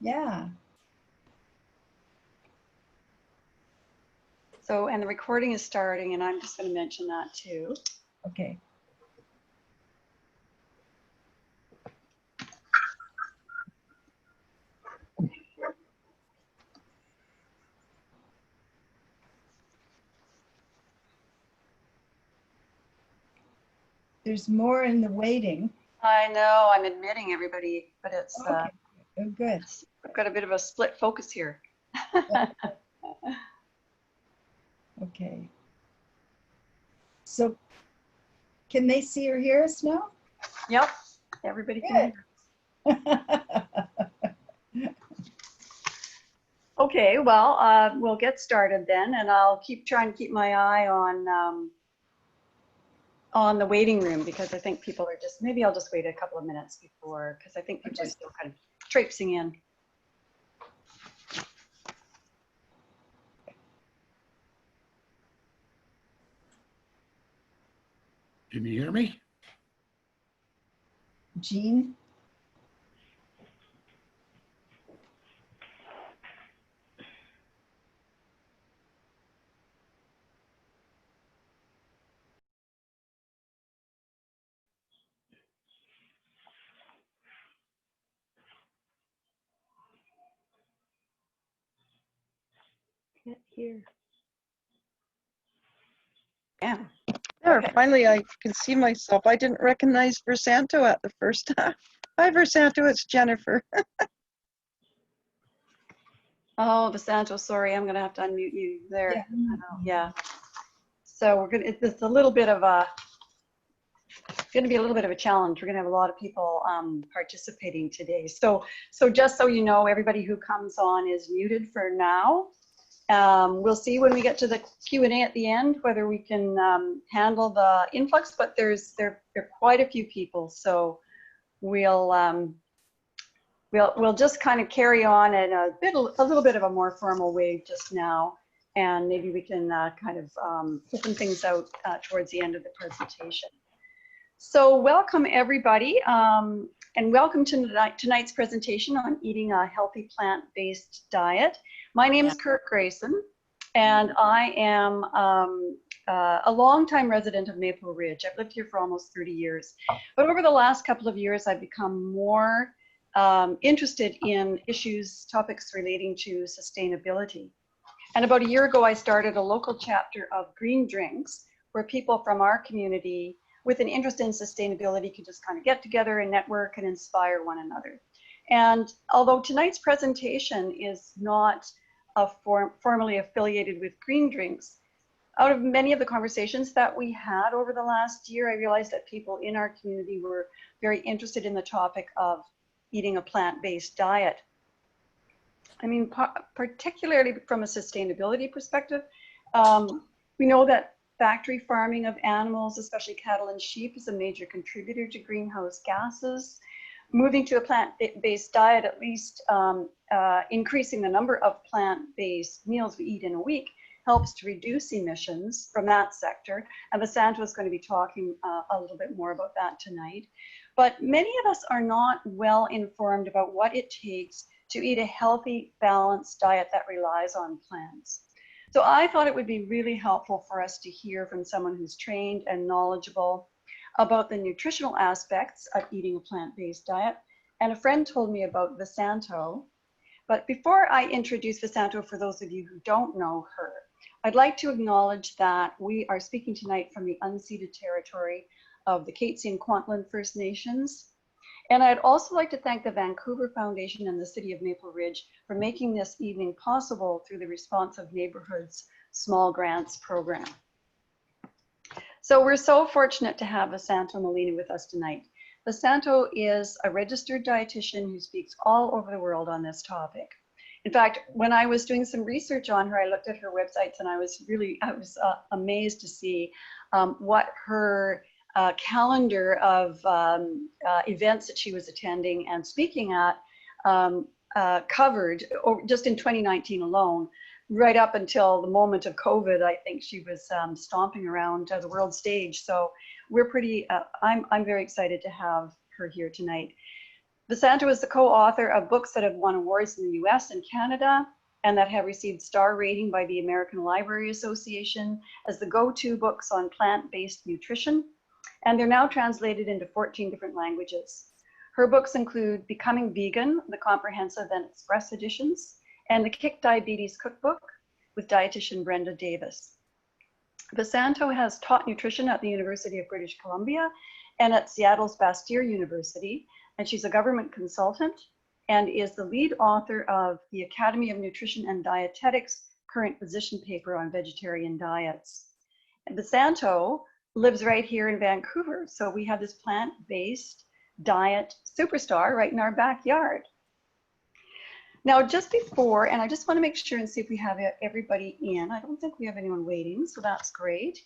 Yeah. So, and the recording is starting, and I'm just going to mention that too. Okay. There's more in the waiting. I know, I'm admitting everybody, but it's Okay. Oh, good. I've got a bit of a split focus here. Okay. So can they see or hear us now? Yep, everybody can hear. Okay, well, we'll get started then, and I'll trying to keep my eye on the waiting room, because I think people are just, maybe I'll just wait a couple of minutes before, because I think people are still kind of traipsing in. Can you hear me? Jean? Can't hear. Yeah. There, Okay. finally I can see myself. I didn't recognize Vesanto at the first time. Hi, Vesanto, it's Jennifer. Oh, Vesanto, sorry, I'm gonna have to unmute you there. Yeah. Yeah. So we're gonna, it's a little bit of a, going to be a little bit of a challenge. We're going to have a lot of people participating today. So just so you know, everybody who comes on is muted for now. We'll see when we get to the Q&A at the end whether we can handle the influx, but there are quite a few people, so we'll just kind of carry on in a little bit of a more formal way just now, and maybe we can kind of open things out towards the end of the presentation. So welcome everybody, and welcome to tonight's presentation on eating a healthy plant-based diet. My name is Kurt Grayson, and I am a longtime resident of Maple Ridge. I've lived here for almost 30 years. But over the last couple of years, I've become more interested in topics relating to sustainability. And about a year ago, I started a local chapter of Green Drinks, where people from our community with an interest in sustainability could just kind of get together and network and inspire one another. And although tonight's presentation is not formally affiliated with Green Drinks, out of many of the conversations that we had over the last year, I realized that people in our community were very interested in the topic of eating a plant-based diet. I mean, particularly from a sustainability perspective, we know that factory farming of animals, especially cattle and sheep, is a major contributor to greenhouse gases. Moving to a plant-based diet, at least increasing the number of plant-based meals we eat in a week, helps to reduce emissions from that sector. And Vesanto is going to be talking a little bit more about that tonight. But many of us are not well informed about what it takes to eat a healthy, balanced diet that relies on plants. So I thought it would be really helpful for us to hear from someone who's trained and knowledgeable about the nutritional aspects of eating a plant-based diet. And a friend told me about Vesanto. But before I introduce Vesanto, for those of you who don't know her, I'd like to acknowledge that we are speaking tonight from the unceded territory of the Katzie and Kwantlen First Nations. And I'd also like to thank the Vancouver Foundation and the City of Maple Ridge for making this evening possible through the Responsive Neighborhoods Small Grants Program. So we're so fortunate to have Vesanto Melina with us tonight. Vesanto is a registered dietitian who speaks all over the world on this topic. In fact, when I was doing some research on her, I looked at her websites and I was amazed to see what her calendar of events that she was attending and speaking at covered just in 2019 alone, right up until the moment of COVID. I think she was stomping around the world stage. So we're pretty, I'm very excited to have her here tonight. Vesanto is the co-author of books that have won awards in the US and Canada and that have received star rating by the American Library Association as the go-to books on plant-based nutrition. And they're now translated into 14 different languages. Her books include Becoming Vegan, the comprehensive and express editions, and the Kick Diabetes Cookbook with dietitian Brenda Davis. Vesanto has taught nutrition at the University of British Columbia and at Seattle's Bastyr University, and she's a government consultant and is the lead author of the Academy of Nutrition and Dietetics current position paper on vegetarian diets. And Vesanto lives right here in Vancouver, so we have this plant-based diet superstar right in our backyard. Now, just before, and I just want to make sure and see if we have everybody in. I don't think we have anyone waiting, so that's great.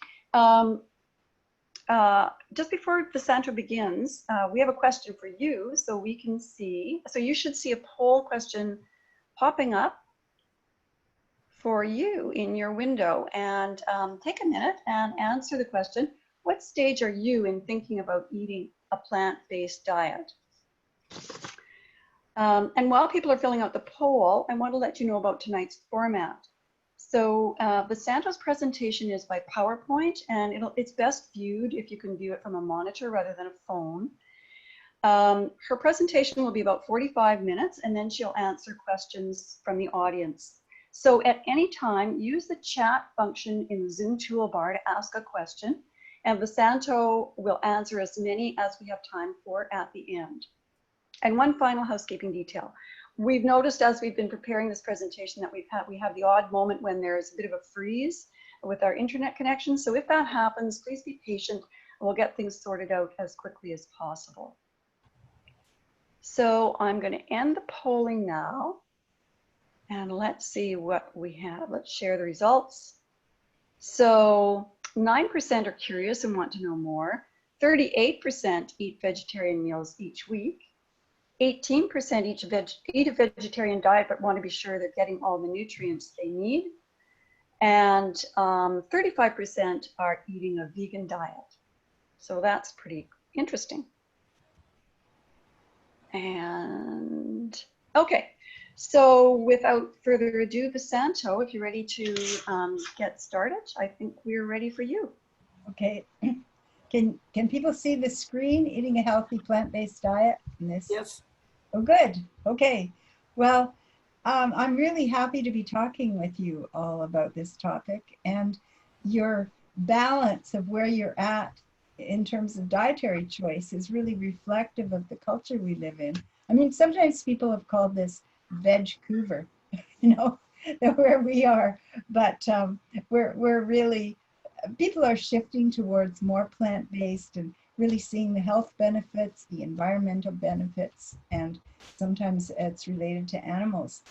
Just before Vesanto begins, we have a question for you, so we can see. So you should see a poll question popping up for you in your window, and take a minute and answer the question. What stage are you in thinking about eating a plant-based diet? And while people are filling out the poll, I want to let you know about tonight's format. So Vesanto's presentation is by PowerPoint, and it's best viewed if you can view it from a monitor rather than a phone. Her presentation will be about 45 minutes, and then she'll answer questions from the audience. So at any time, use the chat function in the Zoom toolbar to ask a question, and Vesanto will answer as many as we have time for at the end. And one final housekeeping detail. We've noticed as we've been preparing this presentation that we have the odd moment when there's a bit of a freeze with our internet connection. So if that happens, please be patient and we'll get things sorted out as quickly as possible. So I'm going to end the polling now. And let's see what we have. Let's share the results. So 9% are curious and want to know more. 38% eat vegetarian meals each week. 18% eat a vegetarian diet but want to be sure they're getting all the nutrients they need. And 35% are eating a vegan diet. So that's pretty interesting. And okay, so without further ado, Vesanto, if you're ready to get started, I think we're ready for you. Okay. Can people see the screen, eating a healthy plant-based diet? In this? Yes. Oh, good. Okay. Well, I'm really happy to be talking with you all about this topic, and your balance of where you're at in terms of dietary choice is really reflective of the culture we live in. I mean, sometimes people have called this Vancouver, you know, where we are, but we're really, people are shifting towards more plant-based and really seeing the health benefits, the environmental benefits, and sometimes it's related to animals.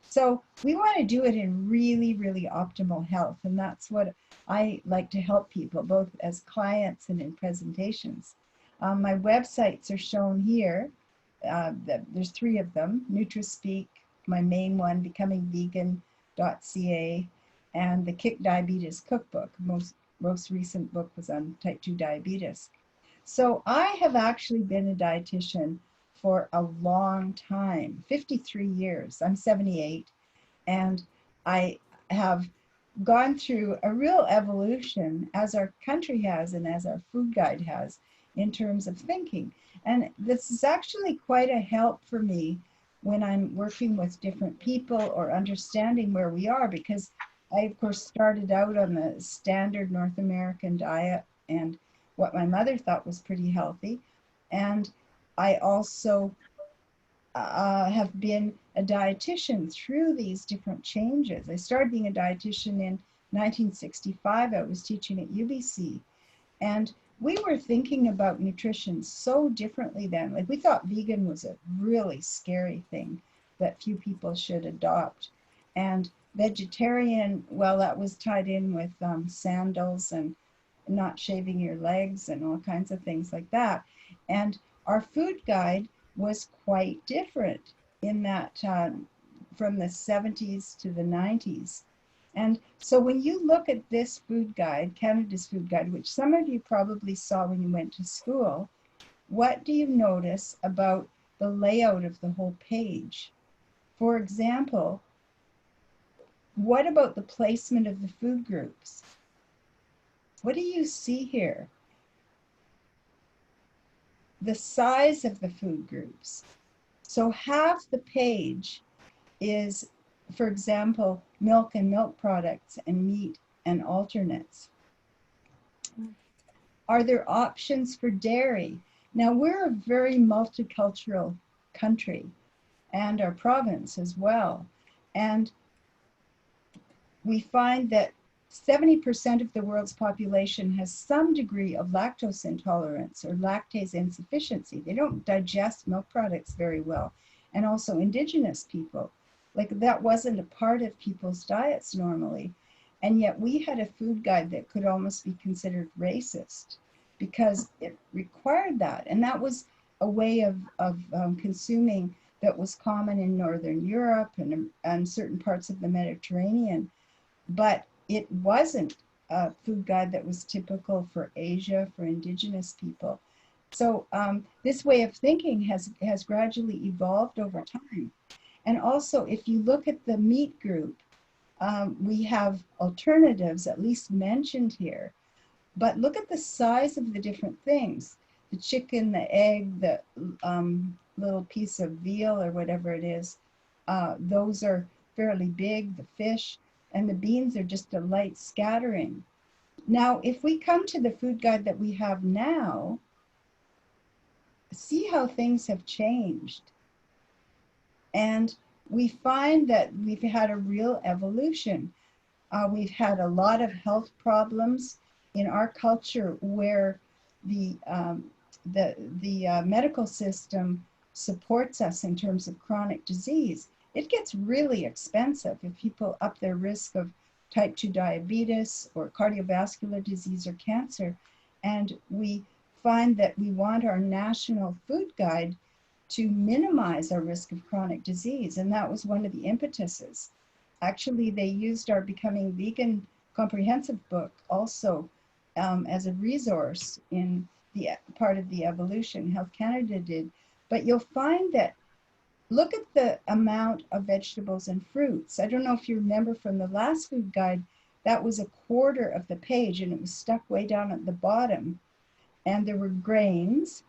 So we want to do it in really, really optimal health, and that's what I like to help people, both as clients and in presentations. My websites are shown here. There's 3 of them: NutraSpeak, my main one, becomingvegan.ca, and the Kick Diabetes Cookbook. Most recent book was on type 2 diabetes. So I have actually been a dietitian for a long time, 53 years. I'm 78, and I have gone through a real evolution, as our country has and as our food guide has, in terms of thinking. And this is actually quite a help for me when I'm working with different people or understanding where we are, because I, of course, started out on the standard North American diet and what my mother thought was pretty healthy. And I also have been a dietitian through these different changes. I started being a dietitian in 1965. I was teaching at UBC. And we were thinking about nutrition so differently then. Like, we thought vegan was a really scary thing that few people should adopt. And vegetarian, well, that was tied in with sandals and not shaving your legs and all kinds of things like that. And our food guide was quite different in that from the 70s to the 90s. And so when you look at this food guide, Canada's food guide, which some of you probably saw when you went to school, what do you notice about the layout of the whole page. For example, what about the placement of the food groups? What do you see here? The size of the food groups. So half the page is, for example, milk and milk products and meat and alternates. Are there options for dairy? Now, we're a very multicultural country, and our province as well. And we find that 70% of the world's population has some degree of lactose intolerance or lactase insufficiency. They don't digest milk products very well. And also indigenous people. Like, that wasn't a part of people's diets normally. And yet we had a food guide that could almost be considered racist because it required that. And that was a way of consuming that was common in Northern Europe and certain parts of the Mediterranean. But it wasn't a food guide that was typical for Asia, for indigenous people. So this way of thinking has gradually evolved over time. And also, if you look at the meat group, we have alternatives at least mentioned here. But look at the size of the different things. The chicken, the egg, the little piece of veal or whatever it is, those are fairly big, the fish, and the beans are just a light scattering. Now, if we come to the food guide that we have now, see how things have changed. And we find that we've had a real evolution. We've had a lot of health problems in our culture where the medical system supports us in terms of chronic disease. It gets really expensive if people up their risk of type 2 diabetes or cardiovascular disease or cancer. And we find that we want our national food guide to minimize our risk of chronic disease. And that was one of the impetuses. Actually, they used our Becoming Vegan comprehensive book also as a resource in the part of the evolution. Health Canada did. But you'll find that, look at the amount of vegetables and fruits. I don't know if you remember from the last food guide, that was a quarter of the page and it was stuck way down at the bottom. And there were grains,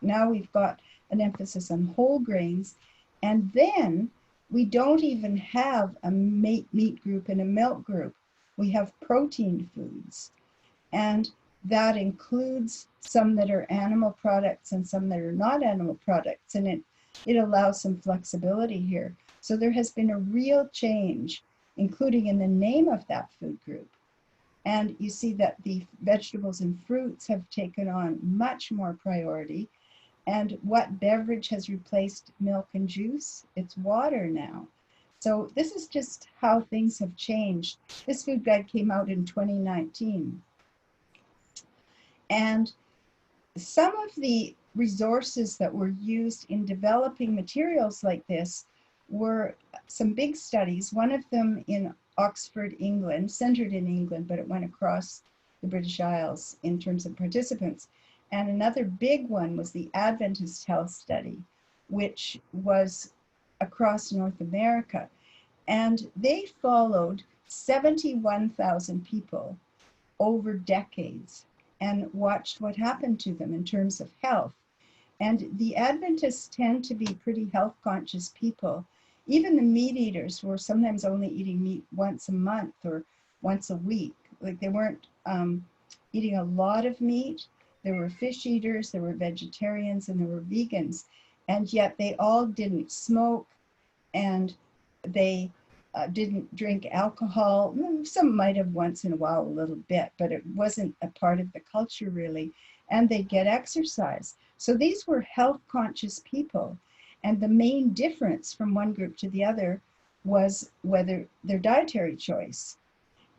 now we've got an emphasis on whole grains. And then we don't even have a meat group and a milk group. We have protein foods. And that includes some that are animal products and some that are not animal products. And it allows some flexibility here. So there has been a real change, including in the name of that food group. And you see that the vegetables and fruits have taken on much more priority. And what beverage has replaced milk and juice? It's water now. So this is just how things have changed. This food guide came out in 2019. And some of the resources that were used in developing materials like this were some big studies, one of them in Oxford, England, centered in England, but it went across the British Isles in terms of participants. And another big one was the Adventist Health Study, which was across North America. And they followed 71,000 people over decades and watched what happened to them in terms of health. And the Adventists tend to be pretty health conscious people. Even the meat eaters were sometimes only eating meat once a month or once a week. Like, they weren't eating a lot of meat. There were fish eaters, there were vegetarians, and there were vegans. And yet they all didn't smoke, and they didn't drink alcohol. Some might have once in a while a little bit, but it wasn't a part of the culture really. And they get exercise. So these were health conscious people. And the main difference from one group to the other was whether their dietary choice.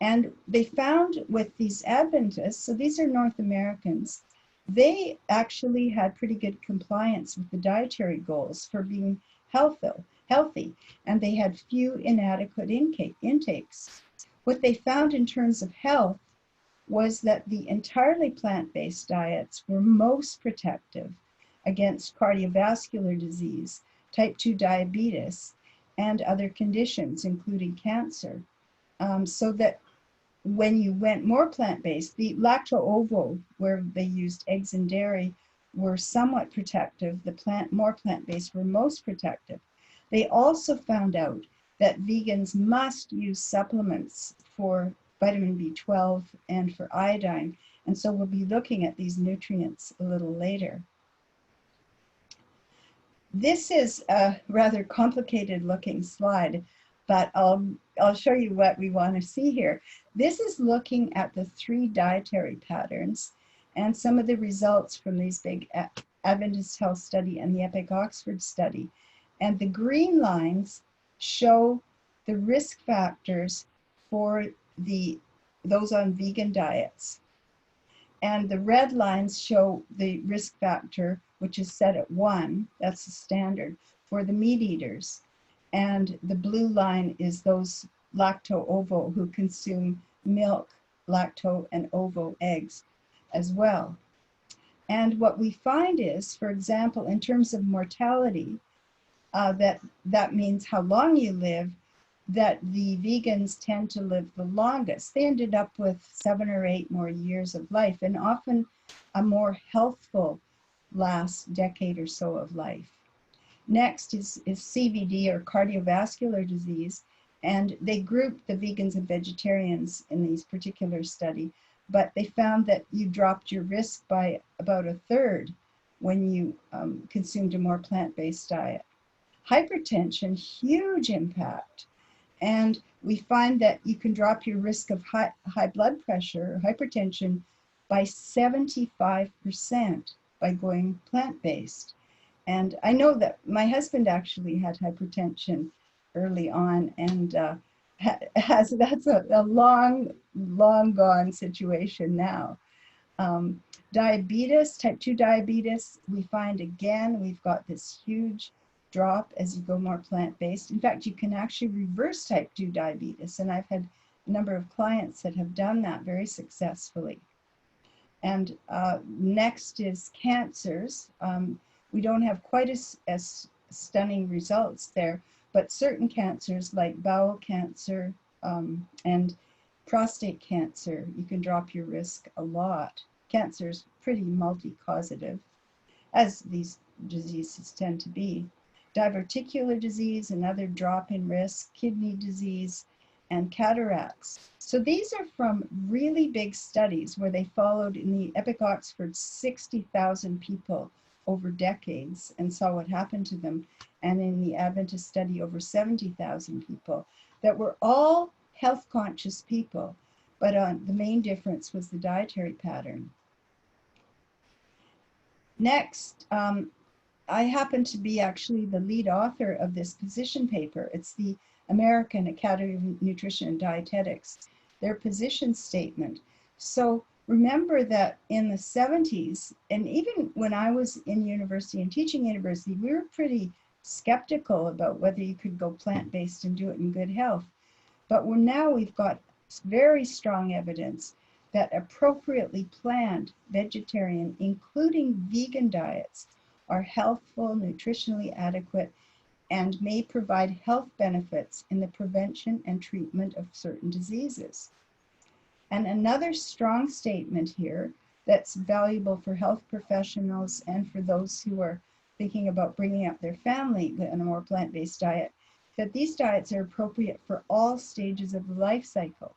And they found with these Adventists, so these are North Americans, they actually had pretty good compliance with the dietary goals for being healthy, and they had few inadequate intakes. What they found in terms of health was that the entirely plant-based diets were most protective. against cardiovascular disease, type 2 diabetes, and other conditions, including cancer. So that when you went more plant-based, the lacto-ovo, where they used eggs and dairy, were somewhat protective. The more plant-based were most protective. They also found out that vegans must use supplements for vitamin B12 and for iodine. And so we'll be looking at these nutrients a little later. This is a rather complicated looking slide, but I'll show you what we want to see here. This is looking at the 3 dietary patterns and some of the results from these big Adventist Health study and the Epic Oxford study. And the green lines show the risk factors for those on vegan diets. And the red lines show the risk factor, which is set at 1, that's the standard, for the meat eaters. And the blue line is those lacto-ovo who consume milk, lacto, and ovo eggs as well. And what we find is, for example, in terms of mortality, that means how long you live, that the vegans tend to live the longest. They ended up with 7 or 8 more years of life, and often a more healthful last decade or so of life. Next is CVD, or cardiovascular disease, and they grouped the vegans and vegetarians in these particular study, but they found that you dropped your risk by about 1/3 when you consumed a more plant-based diet. Hypertension, huge impact. And we find that you can drop your risk of high blood pressure, or hypertension, by 75% by going plant-based. And I know that my husband actually had hypertension early on, and that's a long gone situation now. Diabetes, type 2 diabetes, we find again, we've got this huge drop as you go more plant-based. In fact, you can actually reverse type 2 diabetes, and I've had a number of clients that have done that very successfully. And next is cancers. We don't have quite as stunning results there, but certain cancers like bowel cancer and prostate cancer, you can drop your risk a lot. Cancer is pretty multi-causative, as these diseases tend to be. Diverticular disease, another drop in risk, kidney disease, and cataracts. So these are from really big studies where they followed, in the Epic Oxford, 60,000 people over decades and saw what happened to them, and in the Adventist study, over 70,000 people that were all health conscious people, but the main difference was the dietary pattern. Next, I happen to be actually the lead author of this position paper. It's the American Academy of Nutrition and Dietetics, their position statement. So remember that in the 70s, and even when I was in university and teaching university, we were pretty skeptical about whether you could go plant-based and do it in good health. But now we've got very strong evidence that appropriately planned vegetarian, including vegan diets, are healthful, nutritionally adequate, and may provide health benefits in the prevention and treatment of certain diseases. And another strong statement here that's valuable for health professionals and for those who are thinking about bringing up their family on a more plant-based diet, that these diets are appropriate for all stages of the life cycle,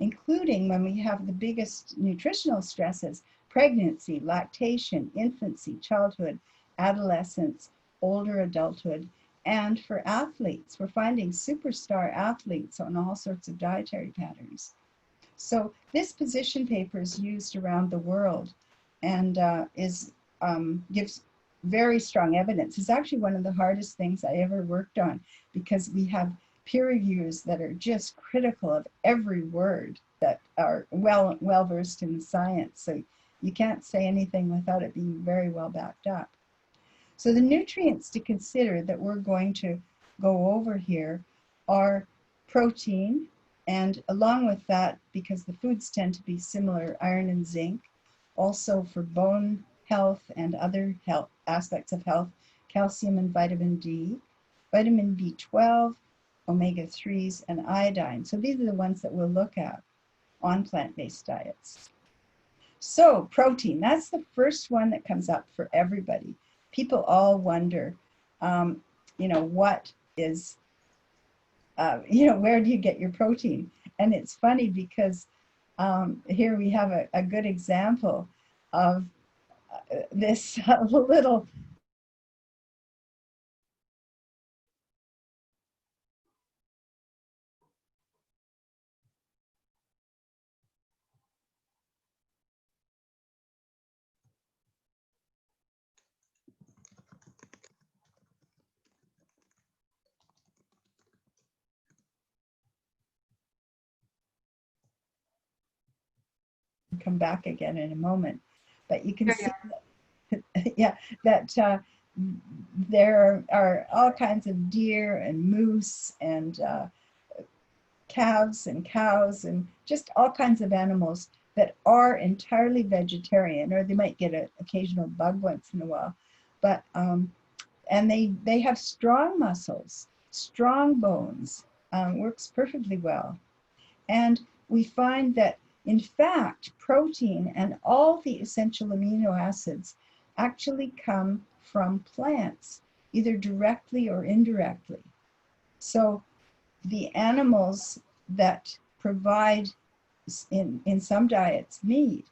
including when we have the biggest nutritional stresses: pregnancy, lactation, infancy, childhood, adolescence, older adulthood, and for athletes. We're finding superstar athletes on all sorts of dietary patterns. So this position paper is used around the world and gives very strong evidence. It's actually one of the hardest things I ever worked on, because we have peer reviewers that are just critical of every word, that are well versed in the science. So you can't say anything without it being very well backed up. So the nutrients to consider that we're going to go over here are protein, and along with that, because the foods tend to be similar, iron and zinc. Also for bone health and other health aspects of health, calcium and vitamin D, vitamin B12, omega-3s, and iodine. So these are the ones that we'll look at on plant-based diets. So protein, that's the first one that comes up for everybody. People all wonder, what is, where do you get your protein? And it's funny because here we have a good example of this little come back again in a moment, but you can see yeah, that there are all kinds of deer and moose and calves and cows and just all kinds of animals that are entirely vegetarian, or they might get an occasional bug once in a while, but and they have strong muscles, strong bones, works perfectly well. And we find that, in fact, protein and all the essential amino acids actually come from plants, either directly or indirectly. So the animals that provide, in some diets, meat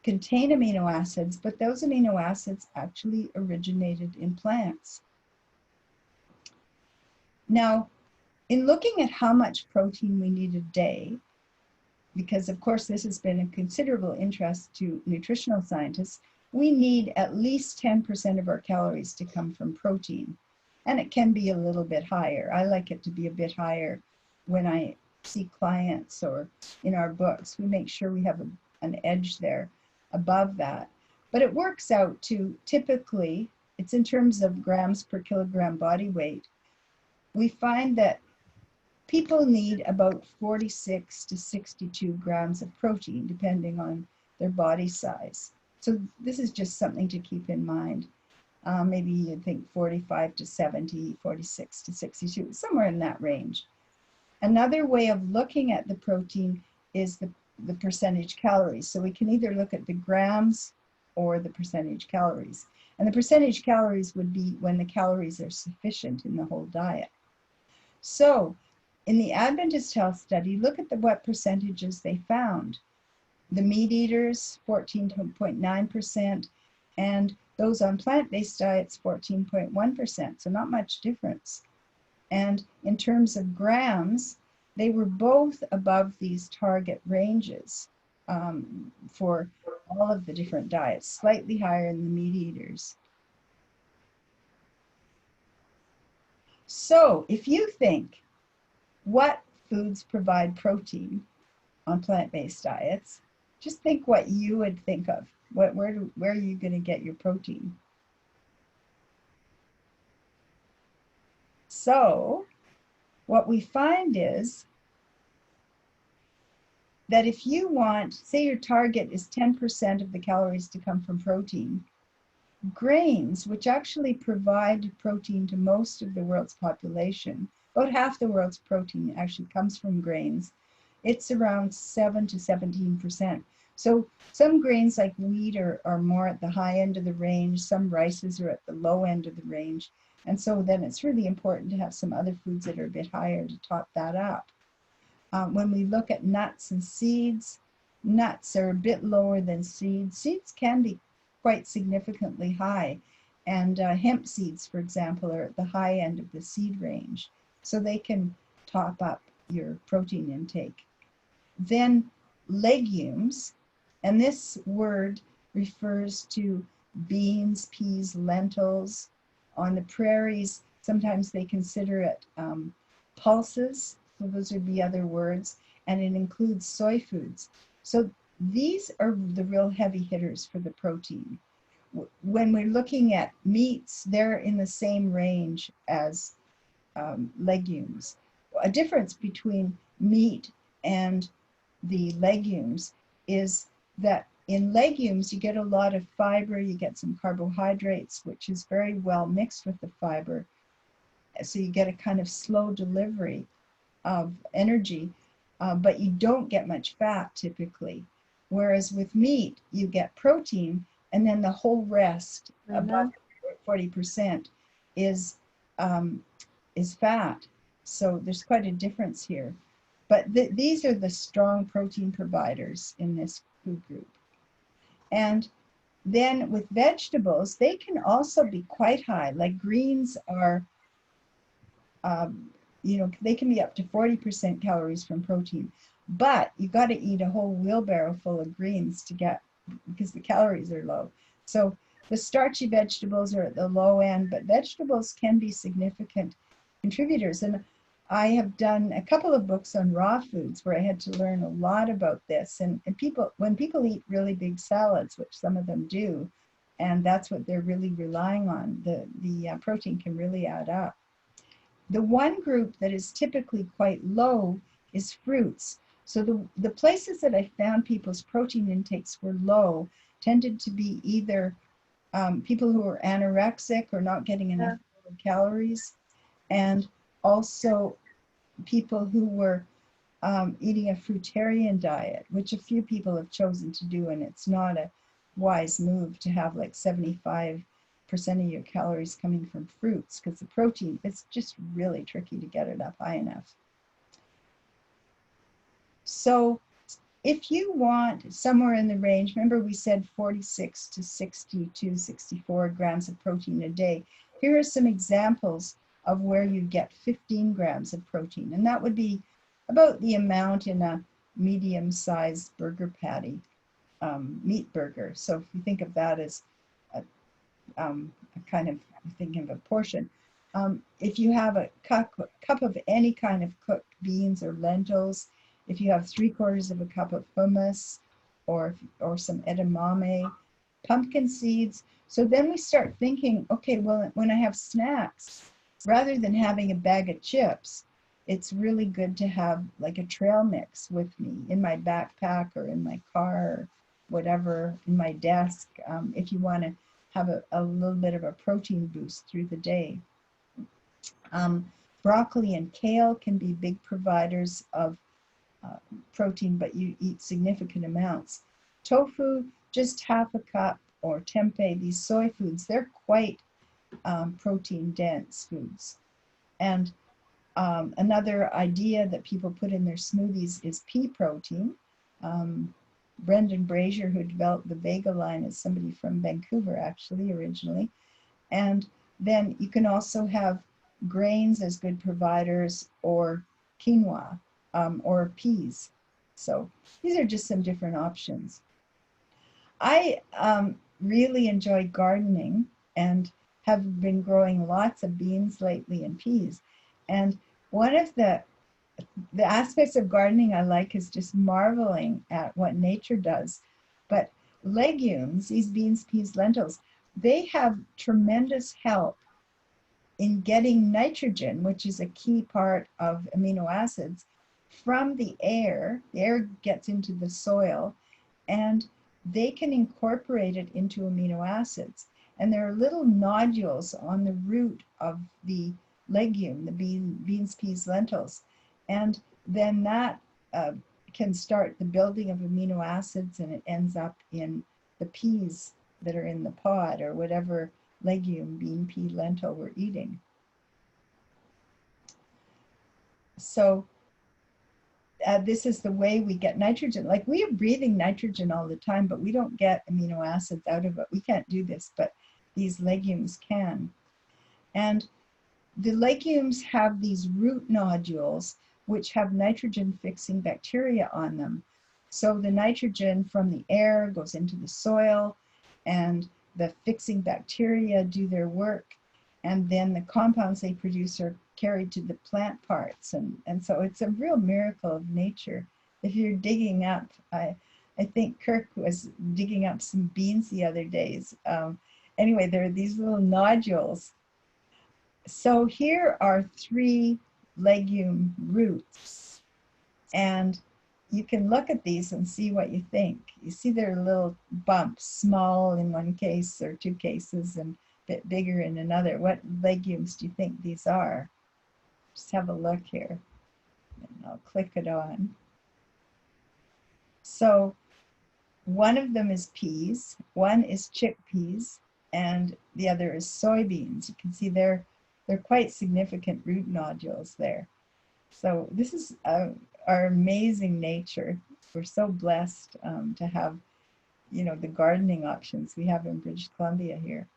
contain amino acids, but those amino acids actually originated in plants. Now, in looking at how much protein we need a day, because of course this has been of considerable interest to nutritional scientists, we need at least 10% of our calories to come from protein. And it can be a little bit higher. I like it to be a bit higher when I see clients or in our books. We make sure we have an edge there above that. But it works out to, typically, it's in terms of grams per kilogram body weight. We find that people need about 46 to 62 grams of protein, depending on their body size. So this is just something to keep in mind. Maybe you'd think 45 to 70, 46 to 62, somewhere in that range. Another way of looking at the protein is the percentage calories. So we can either look at the grams or the percentage calories. And the percentage calories would be when the calories are sufficient in the whole diet. So in the Adventist Health Study, look at what percentages they found. The meat eaters, 14.9%, and those on plant-based diets, 14.1%, so not much difference. And in terms of grams, they were both above these target ranges for all of the different diets, slightly higher in the meat eaters. So if you think, what foods provide protein on plant-based diets, just think what you would think of. Where are you going to get your protein? So what we find is that if you want, say your target is 10% of the calories to come from protein, grains, which actually provide protein to most of the world's population, about half the world's protein actually comes from grains. It's around 7 to 17%. So some grains like wheat are more at the high end of the range, some rices are at the low end of the range. And so then it's really important to have some other foods that are a bit higher to top that up. When we look at nuts and seeds, nuts are a bit lower than seeds. Seeds can be quite significantly high. And hemp seeds, for example, are at the high end of the seed range. So they can top up your protein intake. Then legumes, and this word refers to beans, peas, lentils. On the prairies, sometimes they consider it pulses, so those would be other words, and it includes soy foods. So these are the real heavy hitters for the protein. When we're looking at meats, they're in the same range as legumes. A difference between meat and the legumes is that in legumes, you get a lot of fiber, you get some carbohydrates, which is very well mixed with the fiber. So you get a kind of slow delivery of energy, but you don't get much fat typically. Whereas with meat, you get protein, and then the whole rest, above 40%, is fat. So there's quite a difference here. But these are the strong protein providers in this food group. And then with vegetables, they can also be quite high. Like greens are, they can be up to 40% calories from protein. But you got to eat a whole wheelbarrow full of greens to get, because the calories are low. So the starchy vegetables are at the low end, but vegetables can be significant contributors. And I have done a couple of books on raw foods where I had to learn a lot about this. And when people eat really big salads, which some of them do, and that's what they're really relying on, the protein can really add up. The one group that is typically quite low is fruits. So the places that I found people's protein intakes were low tended to be either people who were anorexic or not getting enough calories, and also people who were eating a fruitarian diet, which a few people have chosen to do, and it's not a wise move to have like 75% of your calories coming from fruits, because the protein, it's just really tricky to get it up high enough. So if you want somewhere in the range, remember we said 46 to 62, 64 grams of protein a day. Here are some examples of where you get 15 grams of protein. And that would be about the amount in a medium-sized burger patty, meat burger. So if you think of that as a kind of, thinking of a portion. If you have a cup of any kind of cooked beans or lentils, if you have 3/4 of a cup of hummus or some edamame, pumpkin seeds. So then we start thinking, okay, well, when I have snacks, rather than having a bag of chips, it's really good to have like a trail mix with me in my backpack or in my car or whatever, in my desk, if you want to have a little bit of a protein boost through the day. Broccoli and kale can be big providers of protein, but you eat significant amounts. Tofu, just half a cup, or tempeh, these soy foods, they're quite protein dense foods. And another idea that people put in their smoothies is pea protein. Brendan Brazier, who developed the Vega line, is somebody from Vancouver, actually, originally. And then you can also have grains as good providers, or quinoa, or peas. So these are just some different options. I really enjoy gardening and have been growing lots of beans lately and peas. And one of the aspects of gardening I like is just marveling at what nature does. But legumes, these beans, peas, lentils, they have tremendous help in getting nitrogen, which is a key part of amino acids, from the air. The air gets into the soil, and they can incorporate it into amino acids. And there are little nodules on the root of the legume, the beans, peas, lentils. And then that can start the building of amino acids, and it ends up in the peas that are in the pod, or whatever legume, bean, pea, lentil we're eating. So this is the way we get nitrogen. Like, we are breathing nitrogen all the time, but we don't get amino acids out of it. We can't do this, but these legumes can. And the legumes have these root nodules, which have nitrogen fixing bacteria on them. So the nitrogen from the air goes into the soil, and the fixing bacteria do their work, and then the compounds they produce are carried to the plant parts. And so it's a real miracle of nature. If you're digging up, I think Kirk was digging up some beans the other days. Anyway, there are these little nodules. So here are 3 legume roots, and you can look at these and see what you think. You see they're little bumps, small in one case or two cases and a bit bigger in another. What legumes do you think these are? Just have a look here. And I'll click it on. So one of them is peas, one is chickpeas, and the other is soybeans. You can see they're quite significant root nodules there. So this is our amazing nature. We're so blessed to have, you know, the gardening options we have in British Columbia here.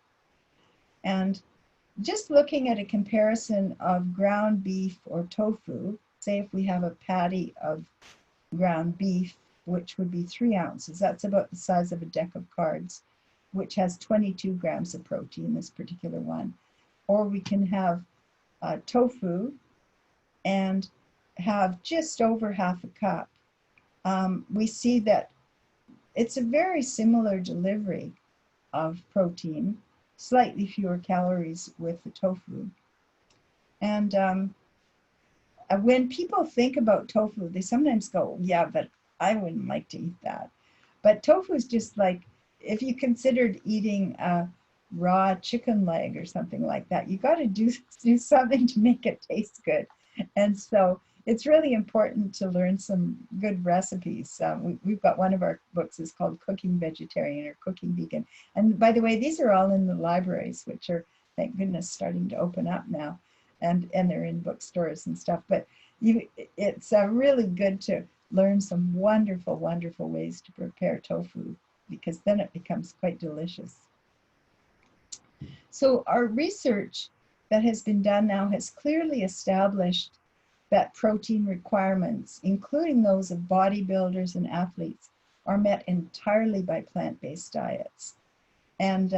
And just looking at a comparison of ground beef or tofu, say if we have a patty of ground beef, which would be 3 ounces, that's about the size of a deck of cards, which has 22 grams of protein, this particular one. Or we can have tofu and have just over half a cup. We see that it's a very similar delivery of protein, slightly fewer calories with the tofu. And when people think about tofu, they sometimes go, yeah, but I wouldn't like to eat that. But tofu is just like, if you considered eating a raw chicken leg or something like that, you got to do something to make it taste good. And so it's really important to learn some good recipes. We've got one of our books is called Cooking Vegetarian or Cooking Vegan. And by the way, these are all in the libraries, which are, thank goodness, starting to open up now. And they're in bookstores and stuff. But it's really good to learn some wonderful, wonderful ways to prepare tofu, because then it becomes quite delicious. So our research that has been done now has clearly established that protein requirements, including those of bodybuilders and athletes, are met entirely by plant-based diets. And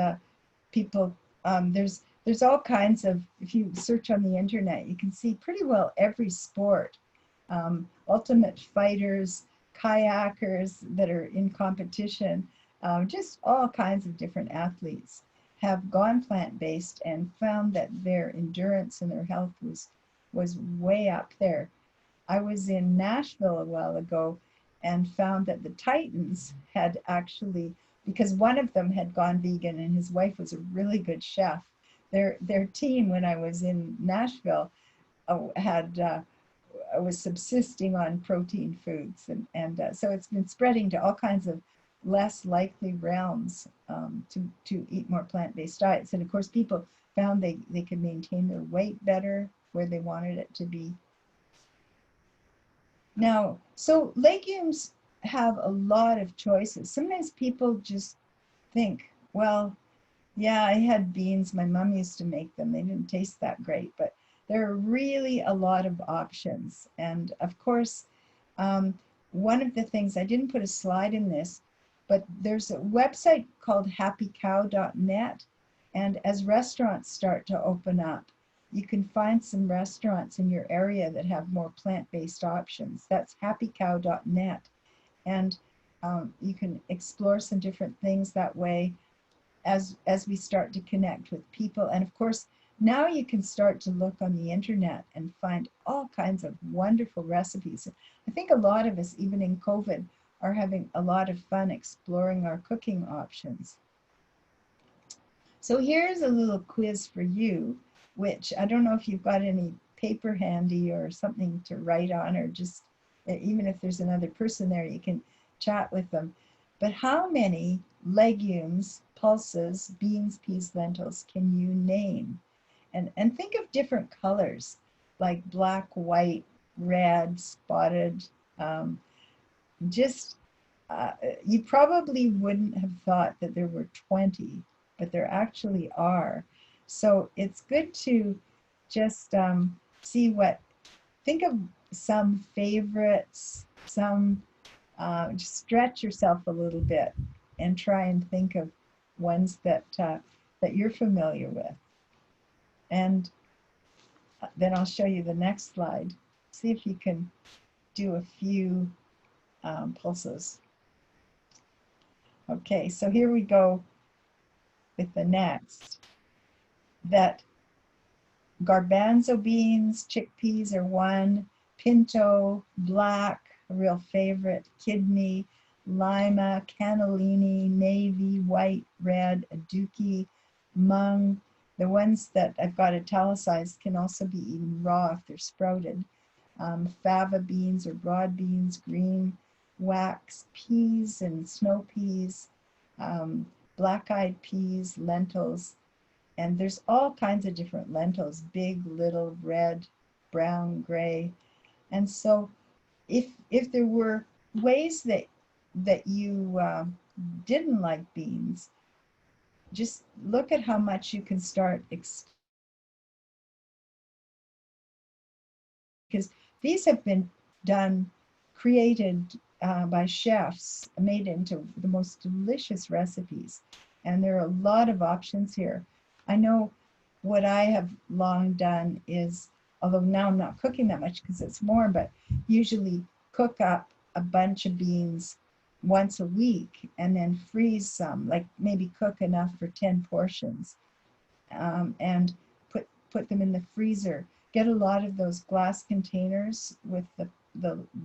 people, there's all kinds of, if you search on the internet, you can see pretty well every sport, ultimate fighters, kayakers that are in competition, just all kinds of different athletes have gone plant-based and found that their endurance and their health was way up there. I was in Nashville a while ago and found that the Titans had actually, because one of them had gone vegan and his wife was a really good chef, their team, when I was in Nashville, was subsisting on protein foods. And so it's been spreading to all kinds of less likely realms to eat more plant-based diets. And of course, people found they could maintain their weight better where they wanted it to be. Now, so legumes have a lot of choices. Sometimes people just think, well, yeah, I had beans. My mom used to make them. They didn't taste that great, but there are really a lot of options. And of course, one of the things, I didn't put a slide in this, but there's a website called happycow.net. And as restaurants start to open up, you can find some restaurants in your area that have more plant-based options. That's happycow.net. And you can explore some different things that way as we start to connect with people. And of course, now you can start to look on the internet and find all kinds of wonderful recipes. I think a lot of us, even in COVID, are having a lot of fun exploring our cooking options. So here's a little quiz for you, which I don't know if you've got any paper handy or something to write on, or just, even if there's another person there, you can chat with them. But how many legumes, pulses, beans, peas, lentils can you name? And think of different colors, like black, white, red, spotted. You probably wouldn't have thought that there were 20, but there actually are. So it's good to just think of some favorites, just stretch yourself a little bit and try and think of ones that you're familiar with. And then I'll show you the next slide. See if you can do a few pulses. Okay, so here we go with the next. That garbanzo beans, chickpeas are one, pinto, black, a real favorite, kidney, lima, cannellini, navy, white, red, aduki, mung. The ones that I've got italicized can also be eaten raw if they're sprouted. Fava beans or broad beans, green, wax, peas and snow peas, black-eyed peas, lentils, and there's all kinds of different lentils, big, little, red, brown, gray. And so if there were ways that you didn't like beans, just look at how much you can start, because these have been created by chefs, made into the most delicious recipes. And there are a lot of options here. I know what I have long done is, although now I'm not cooking that much because it's warm, but usually cook up a bunch of beans once a week and then freeze some, like maybe cook enough for 10 portions, and put them in the freezer. Get a lot of those glass containers with the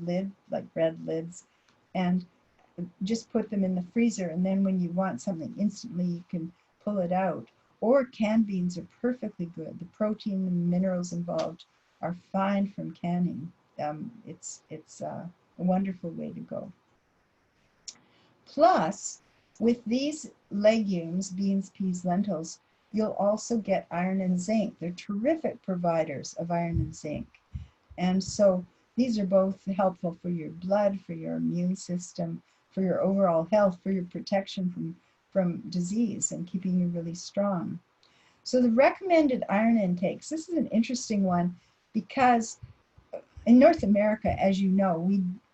lid, like red lids, and just put them in the freezer. And then when you want something instantly, you can pull it out. Or canned beans are perfectly good. The protein and minerals involved are fine from canning. It's a wonderful way to go. Plus, with these legumes, beans, peas, lentils, you'll also get iron and zinc. They're terrific providers of iron and zinc. And so these are both helpful for your blood, for your immune system, for your overall health, for your protection from disease and keeping you really strong. So the recommended iron intakes, this is an interesting one because in North America, as you know,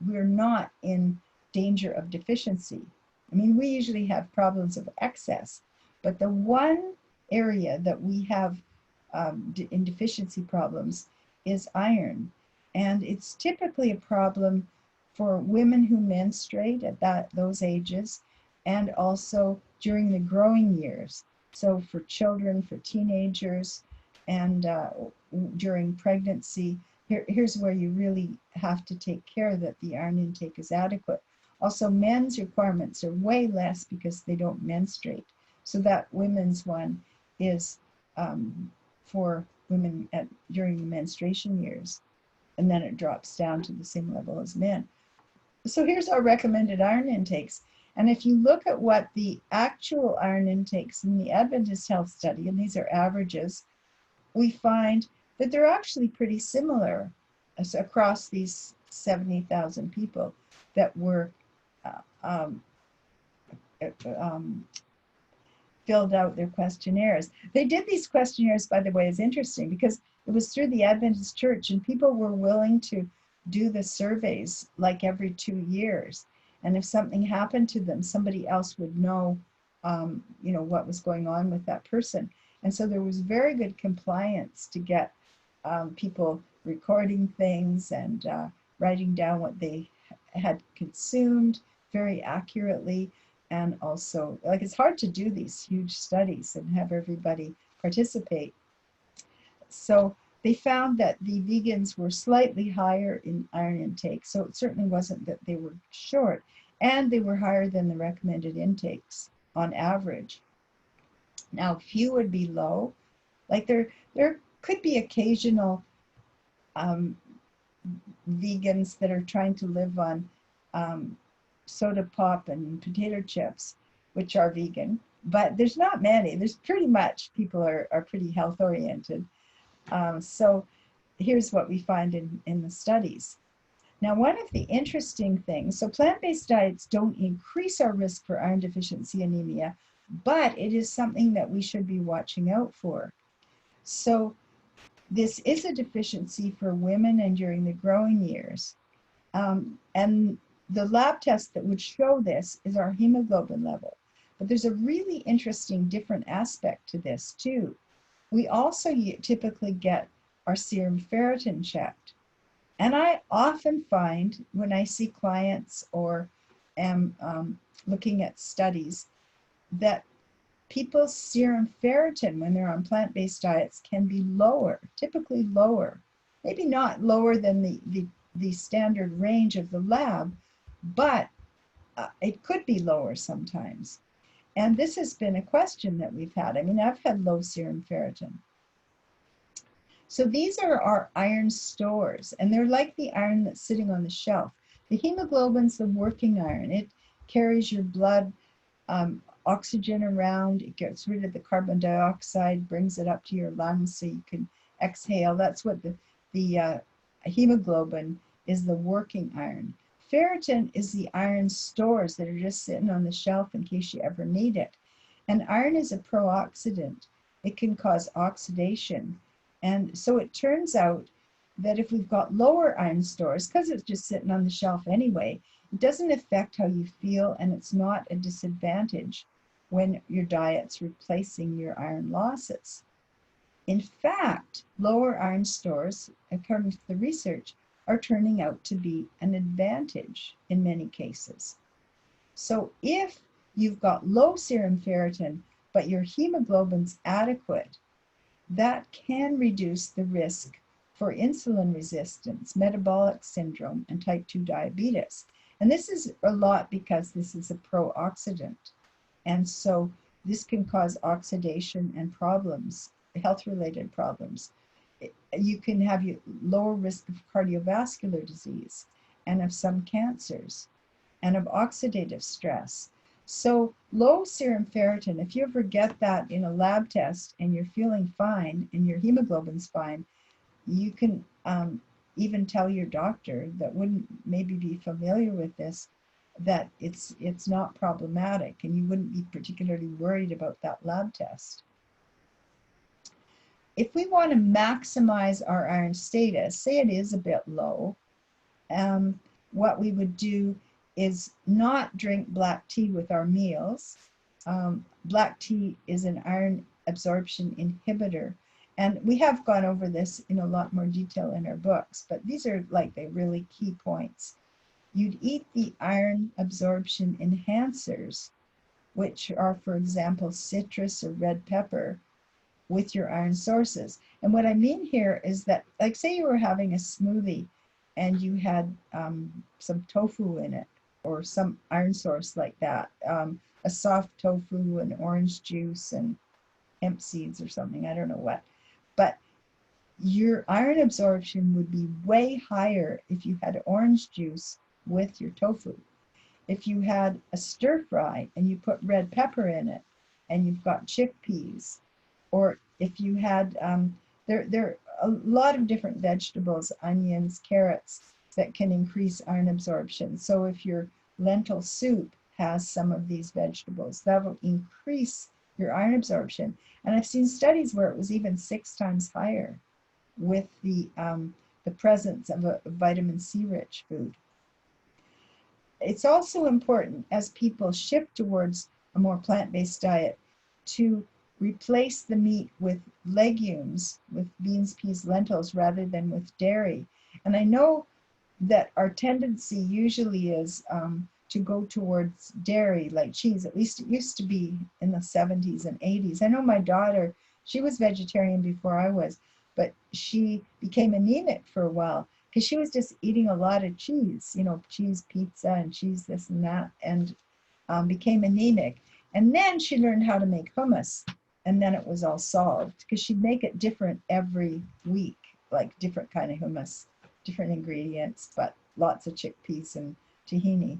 we're not in danger of deficiency. I mean, we usually have problems of excess, but the one area that we have in deficiency problems is iron. And it's typically a problem for women who menstruate at those ages, and also during the growing years. So for children, for teenagers, and during pregnancy, here's where you really have to take care that the iron intake is adequate. Also, men's requirements are way less because they don't menstruate. So that women's one is for women during the menstruation years, and then it drops down to the same level as men. So here's our recommended iron intakes. And if you look at what the actual iron intakes in the Adventist Health Study, and these are averages, we find that they're actually pretty similar across these 70,000 people that were filled out their questionnaires. They did these questionnaires, by the way, is interesting because it was through the Adventist Church, and people were willing to do the surveys like every 2 years. And if something happened to them, somebody else would know, what was going on with that person. And so there was very good compliance to get people recording things and writing down what they had consumed very accurately. And also, like, it's hard to do these huge studies and have everybody participate. So they found that the vegans were slightly higher in iron intake. So it certainly wasn't that they were short, and they were higher than the recommended intakes on average. Now, few would be low. Like there could be occasional vegans that are trying to live on soda pop and potato chips, which are vegan, but there's not many. There's pretty much people are pretty health oriented. So here's what we find in the studies. Now, one of the interesting things, so plant-based diets don't increase our risk for iron deficiency anemia, but it is something that we should be watching out for. So this is a deficiency for women and during the growing years. And the lab test that would show this is our hemoglobin level. But there's a really interesting different aspect to this too. We also typically get our serum ferritin checked. And I often find when I see clients or am looking at studies that people's serum ferritin when they're on plant-based diets can be lower, typically lower. Maybe not lower than the the standard range of the lab, but it could be lower sometimes. And this has been a question that we've had. I mean, I've had low serum ferritin. So these are our iron stores, and they're like the iron that's sitting on the shelf. The hemoglobin's the working iron. It carries your blood oxygen around. It gets rid of the carbon dioxide, brings it up to your lungs so you can exhale. That's what the hemoglobin is, the working iron. Ferritin is the iron stores that are just sitting on the shelf in case you ever need it. And iron is a pro-oxidant. It can cause oxidation. And so it turns out that if we've got lower iron stores, because it's just sitting on the shelf anyway, it doesn't affect how you feel, and it's not a disadvantage when your diet's replacing your iron losses. In fact, lower iron stores, according to the research, are turning out to be an advantage in many cases. So if you've got low serum ferritin, but your hemoglobin's adequate, that can reduce the risk for insulin resistance, metabolic syndrome, and type 2 diabetes. And this is a lot because this is a pro-oxidant. And so this can cause oxidation and problems, health-related problems. You can have lower risk of cardiovascular disease and of some cancers and of oxidative stress. So low serum ferritin, if you ever get that in a lab test and you're feeling fine and your hemoglobin's fine, you can even tell your doctor that wouldn't maybe be familiar with this, that it's not problematic and you wouldn't be particularly worried about that lab test. If we want to maximize our iron status, say it is a bit low, what we would do is not drink black tea with our meals. Black tea is an iron absorption inhibitor. And we have gone over this in a lot more detail in our books, but these are like the really key points. You'd eat the iron absorption enhancers, which are, for example, citrus or red pepper, with your iron sources. And what I mean here is that, like, say you were having a smoothie and you had some tofu in it, or some iron source like that, a soft tofu and orange juice and hemp seeds or something, I don't know what. But your iron absorption would be way higher if you had orange juice with your tofu. If you had a stir fry and you put red pepper in it and you've got chickpeas, or if you had, there are a lot of different vegetables, onions, carrots, that can increase iron absorption. So if your lentil soup has some of these vegetables, that will increase your iron absorption. And I've seen studies where it was even 6 times higher with the presence of a vitamin C rich food. It's also important, as people shift towards a more plant-based diet, to replace the meat with legumes, with beans, peas, lentils, rather than with dairy. And I know that our tendency usually is to go towards dairy, like cheese. At least it used to be in the 70s and 80s. I know my daughter, she was vegetarian before I was, but she became anemic for a while because she was just eating a lot of cheese, you know, cheese pizza and cheese this and that, and became anemic. And then she learned how to make hummus, and then it was all solved, because she'd make it different every week, like different kind of hummus, different ingredients, but lots of chickpeas and tahini,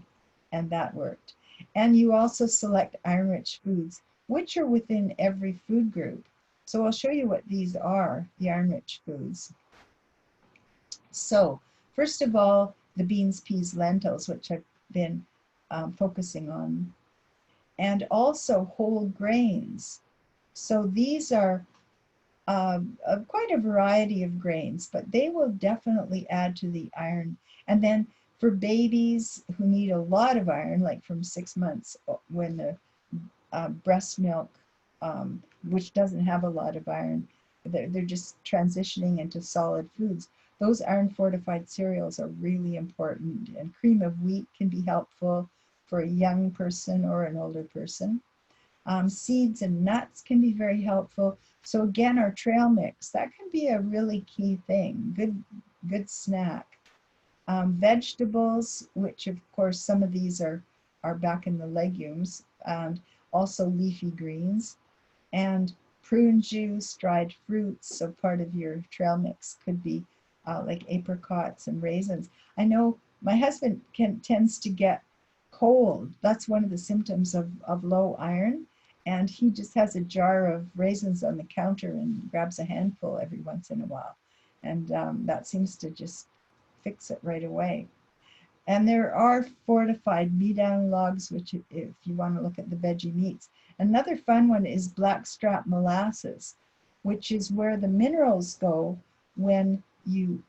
and that worked. And you also select iron-rich foods, which are within every food group. So I'll show you what these are, the iron-rich foods. So first of all, the beans, peas, lentils, which I've been focusing on, and also whole grains. So these are quite a variety of grains, but they will definitely add to the iron. And then for babies who need a lot of iron, like from 6 months, when the breast milk, which doesn't have a lot of iron, they're just transitioning into solid foods. Those iron fortified cereals are really important, and cream of wheat can be helpful for a young person or an older person. Seeds and nuts can be very helpful. So again, our trail mix, that can be a really key thing, good snack. vegetables, which of course some of these are back in the legumes, and also leafy greens, and prune juice, dried fruits. So part of your trail mix could be like apricots and raisins. I know my husband tends to get cold. That's one of the symptoms of low iron. And he just has a jar of raisins on the counter and grabs a handful every once in a while. And that seems to just fix it right away. And there are fortified meat analogs, which if you want to look at the veggie meats. Another fun one is blackstrap molasses, which is where the minerals go when you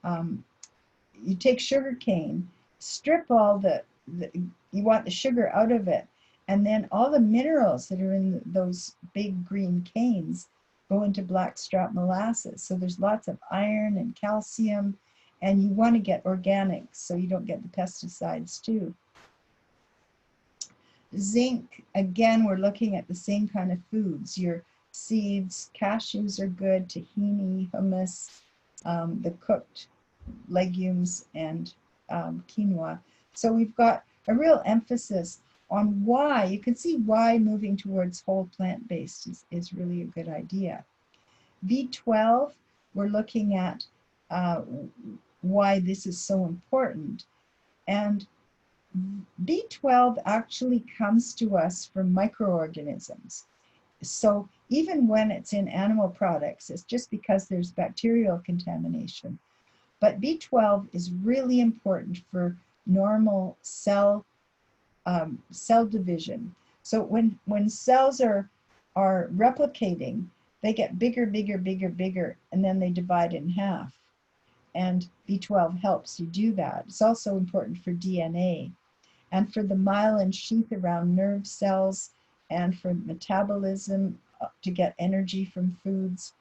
take sugar cane, strip all you want the sugar out of it, and then all the minerals that are in those big green canes go into blackstrap molasses. So there's lots of iron and calcium, and you want to get organic so you don't get the pesticides too. Zinc, again, we're looking at the same kind of foods. Your seeds, cashews are good, tahini, hummus, the cooked legumes, and quinoa. So we've got a real emphasis on why. You can see why moving towards whole plant-based is really a good idea. B12, we're looking at why this is so important. And B12 actually comes to us from microorganisms. So even when it's in animal products, it's just because there's bacterial contamination. But B12 is really important for normal cell division. So when cells are replicating, they get bigger, bigger, bigger, bigger, and then they divide in half. And B12 helps you do that. It's also important for DNA and for the myelin sheath around nerve cells and for metabolism to get energy from foods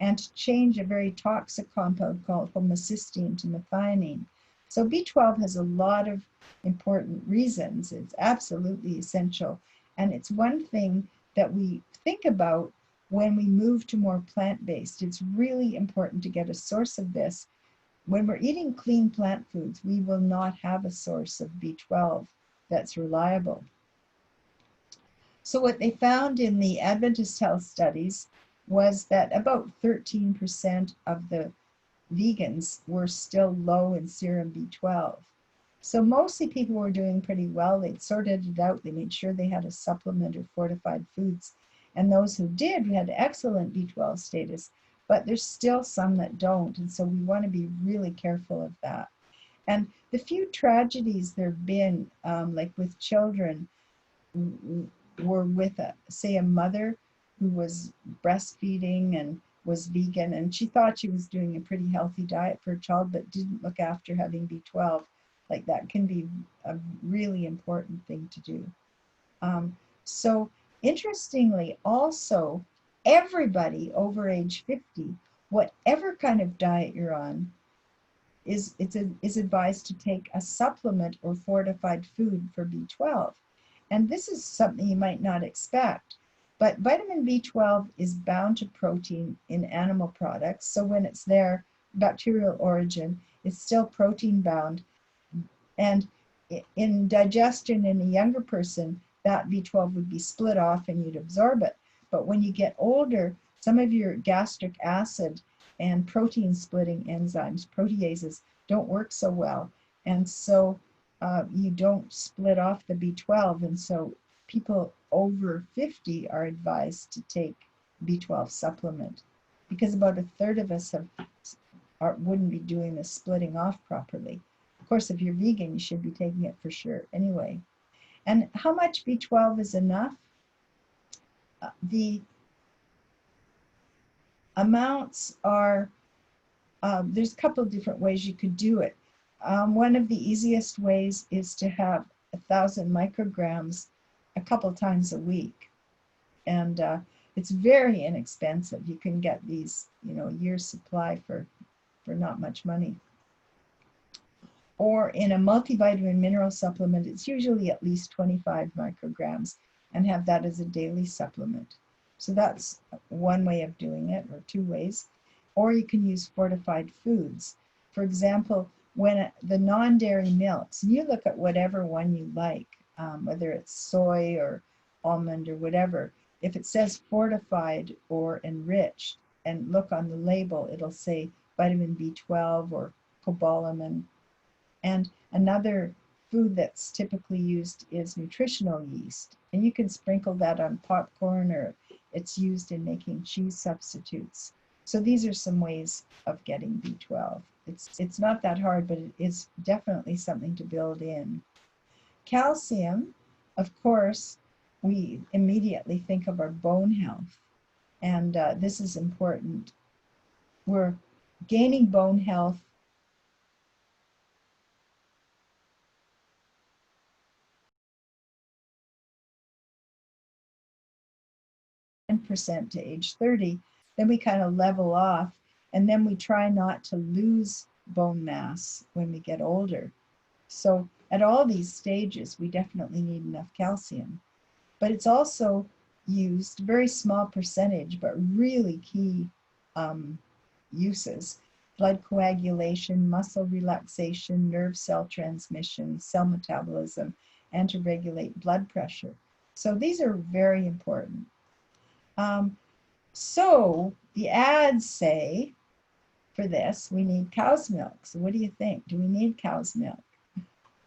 and to change a very toxic compound called homocysteine to methionine. So B12 has a lot of important reasons. It's absolutely essential. And it's one thing that we think about when we move to more plant-based. It's really important to get a source of this. When we're eating clean plant foods, we will not have a source of B12 that's reliable. So what they found in the Adventist health studies was that about 13% of the vegans were still low in serum B12. So mostly people were doing pretty well. They'd sorted it out. They made sure they had a supplement or fortified foods. And those who did had excellent B12 status, but there's still some that don't. And so we want to be really careful of that. And the few tragedies there have been, like with children, were with, say, a mother who was breastfeeding and was vegan, and she thought she was doing a pretty healthy diet for a child, but didn't look after having B12. Like that can be a really important thing to do. So interestingly, also, everybody over age 50, whatever kind of diet you're on, is advised to take a supplement or fortified food for B12. And this is something you might not expect, but vitamin B12 is bound to protein in animal products. So when it's there, bacterial origin, it's still protein bound. And in digestion in a younger person, that B12 would be split off and you'd absorb it. But when you get older, some of your gastric acid and protein splitting enzymes, proteases, don't work so well. And so you don't split off the B12. And so people over 50 are advised to take B12 supplement because about a third of us wouldn't be doing the splitting off properly. Of course, if you're vegan, you should be taking it for sure anyway. And how much B12 is enough? The amounts are, there's a couple of different ways you could do it. One of the easiest ways is to have 1,000 micrograms a couple times a week. And it's very inexpensive. You can get these, a year's supply for not much money. Or in a multivitamin mineral supplement, it's usually at least 25 micrograms, and have that as a daily supplement. So that's one way of doing it, or two ways. Or you can use fortified foods. For example, when the non-dairy milks, and you look at whatever one you like, whether it's soy or almond or whatever, if it says fortified or enriched, and look on the label, it'll say vitamin B12 or cobalamin. And another food that's typically used is nutritional yeast. And you can sprinkle that on popcorn, or it's used in making cheese substitutes. So these are some ways of getting B12. It's not that hard, but it is definitely something to build in. Calcium, of course, we immediately think of our bone health. And this is important. We're gaining bone health % to age 30, then we kind of level off, and then we try not to lose bone mass when we get older. So at all these stages, we definitely need enough calcium. But it's also used, very small percentage, but really key uses: blood coagulation, muscle relaxation, nerve cell transmission, cell metabolism, and to regulate blood pressure. So these are very important. So the ads say for this, we need cow's milk. So what do you think? Do we need cow's milk?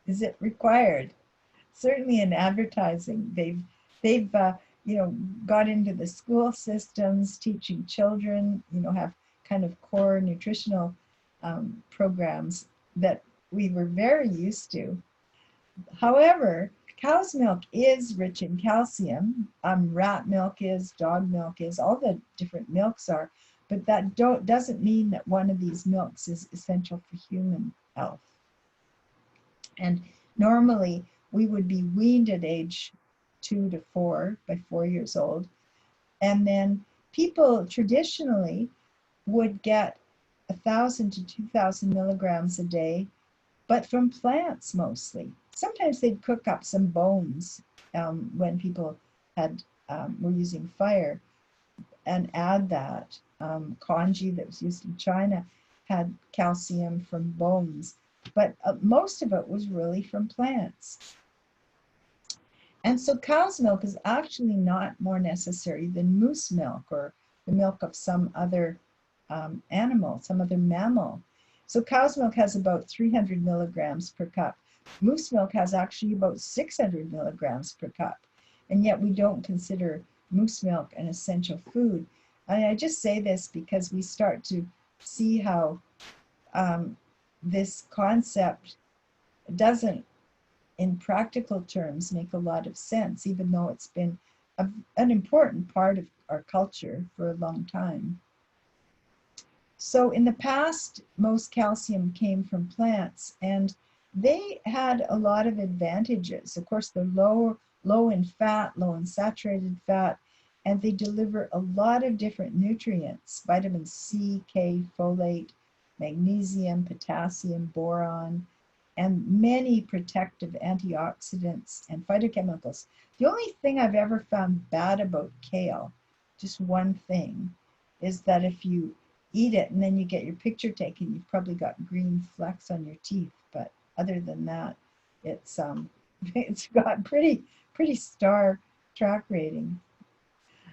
Is it required? Certainly in advertising, they've got into the school systems, teaching children, have kind of core nutritional programs that we were very used to. However, cow's milk is rich in calcium. Rat milk is, dog milk is, all the different milks are, but that doesn't mean that one of these milks is essential for human health. And normally we would be weaned at age 2 to 4, by 4 years old. And then people traditionally would get 1,000 to 2,000 milligrams a day, but from plants mostly. Sometimes they'd cook up some bones when people were using fire and add that. Congee that was used in China had calcium from bones, but most of it was really from plants. And so cow's milk is actually not more necessary than moose milk or the milk of some other animal, some other mammal. So cow's milk has about 300 milligrams per cup. Moose milk has actually about 600 milligrams per cup. And yet we don't consider moose milk an essential food. I just say this because we start to see how this concept doesn't, in practical terms, make a lot of sense, even though it's been an important part of our culture for a long time. So in the past, most calcium came from plants, and they had a lot of advantages. Of course, they're low in fat, low in saturated fat, and they deliver a lot of different nutrients: vitamin C, K, folate, magnesium, potassium, boron, and many protective antioxidants and phytochemicals. The only thing I've ever found bad about kale, just one thing, is that if you eat it and then you get your picture taken, you've probably got green flecks on your teeth. But other than that, it's got pretty star track rating.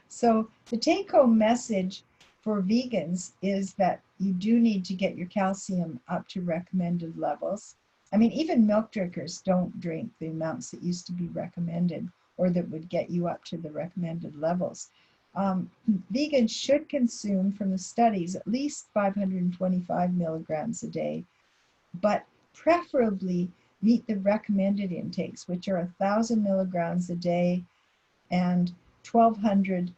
So the take-home message for vegans is that you do need to get your calcium up to recommended levels. I mean, even milk drinkers don't drink the amounts that used to be recommended or that would get you up to the recommended levels. Vegans should consume, from the studies, at least 525 milligrams a day, but preferably meet the recommended intakes, which are 1,000 milligrams a day and 1,200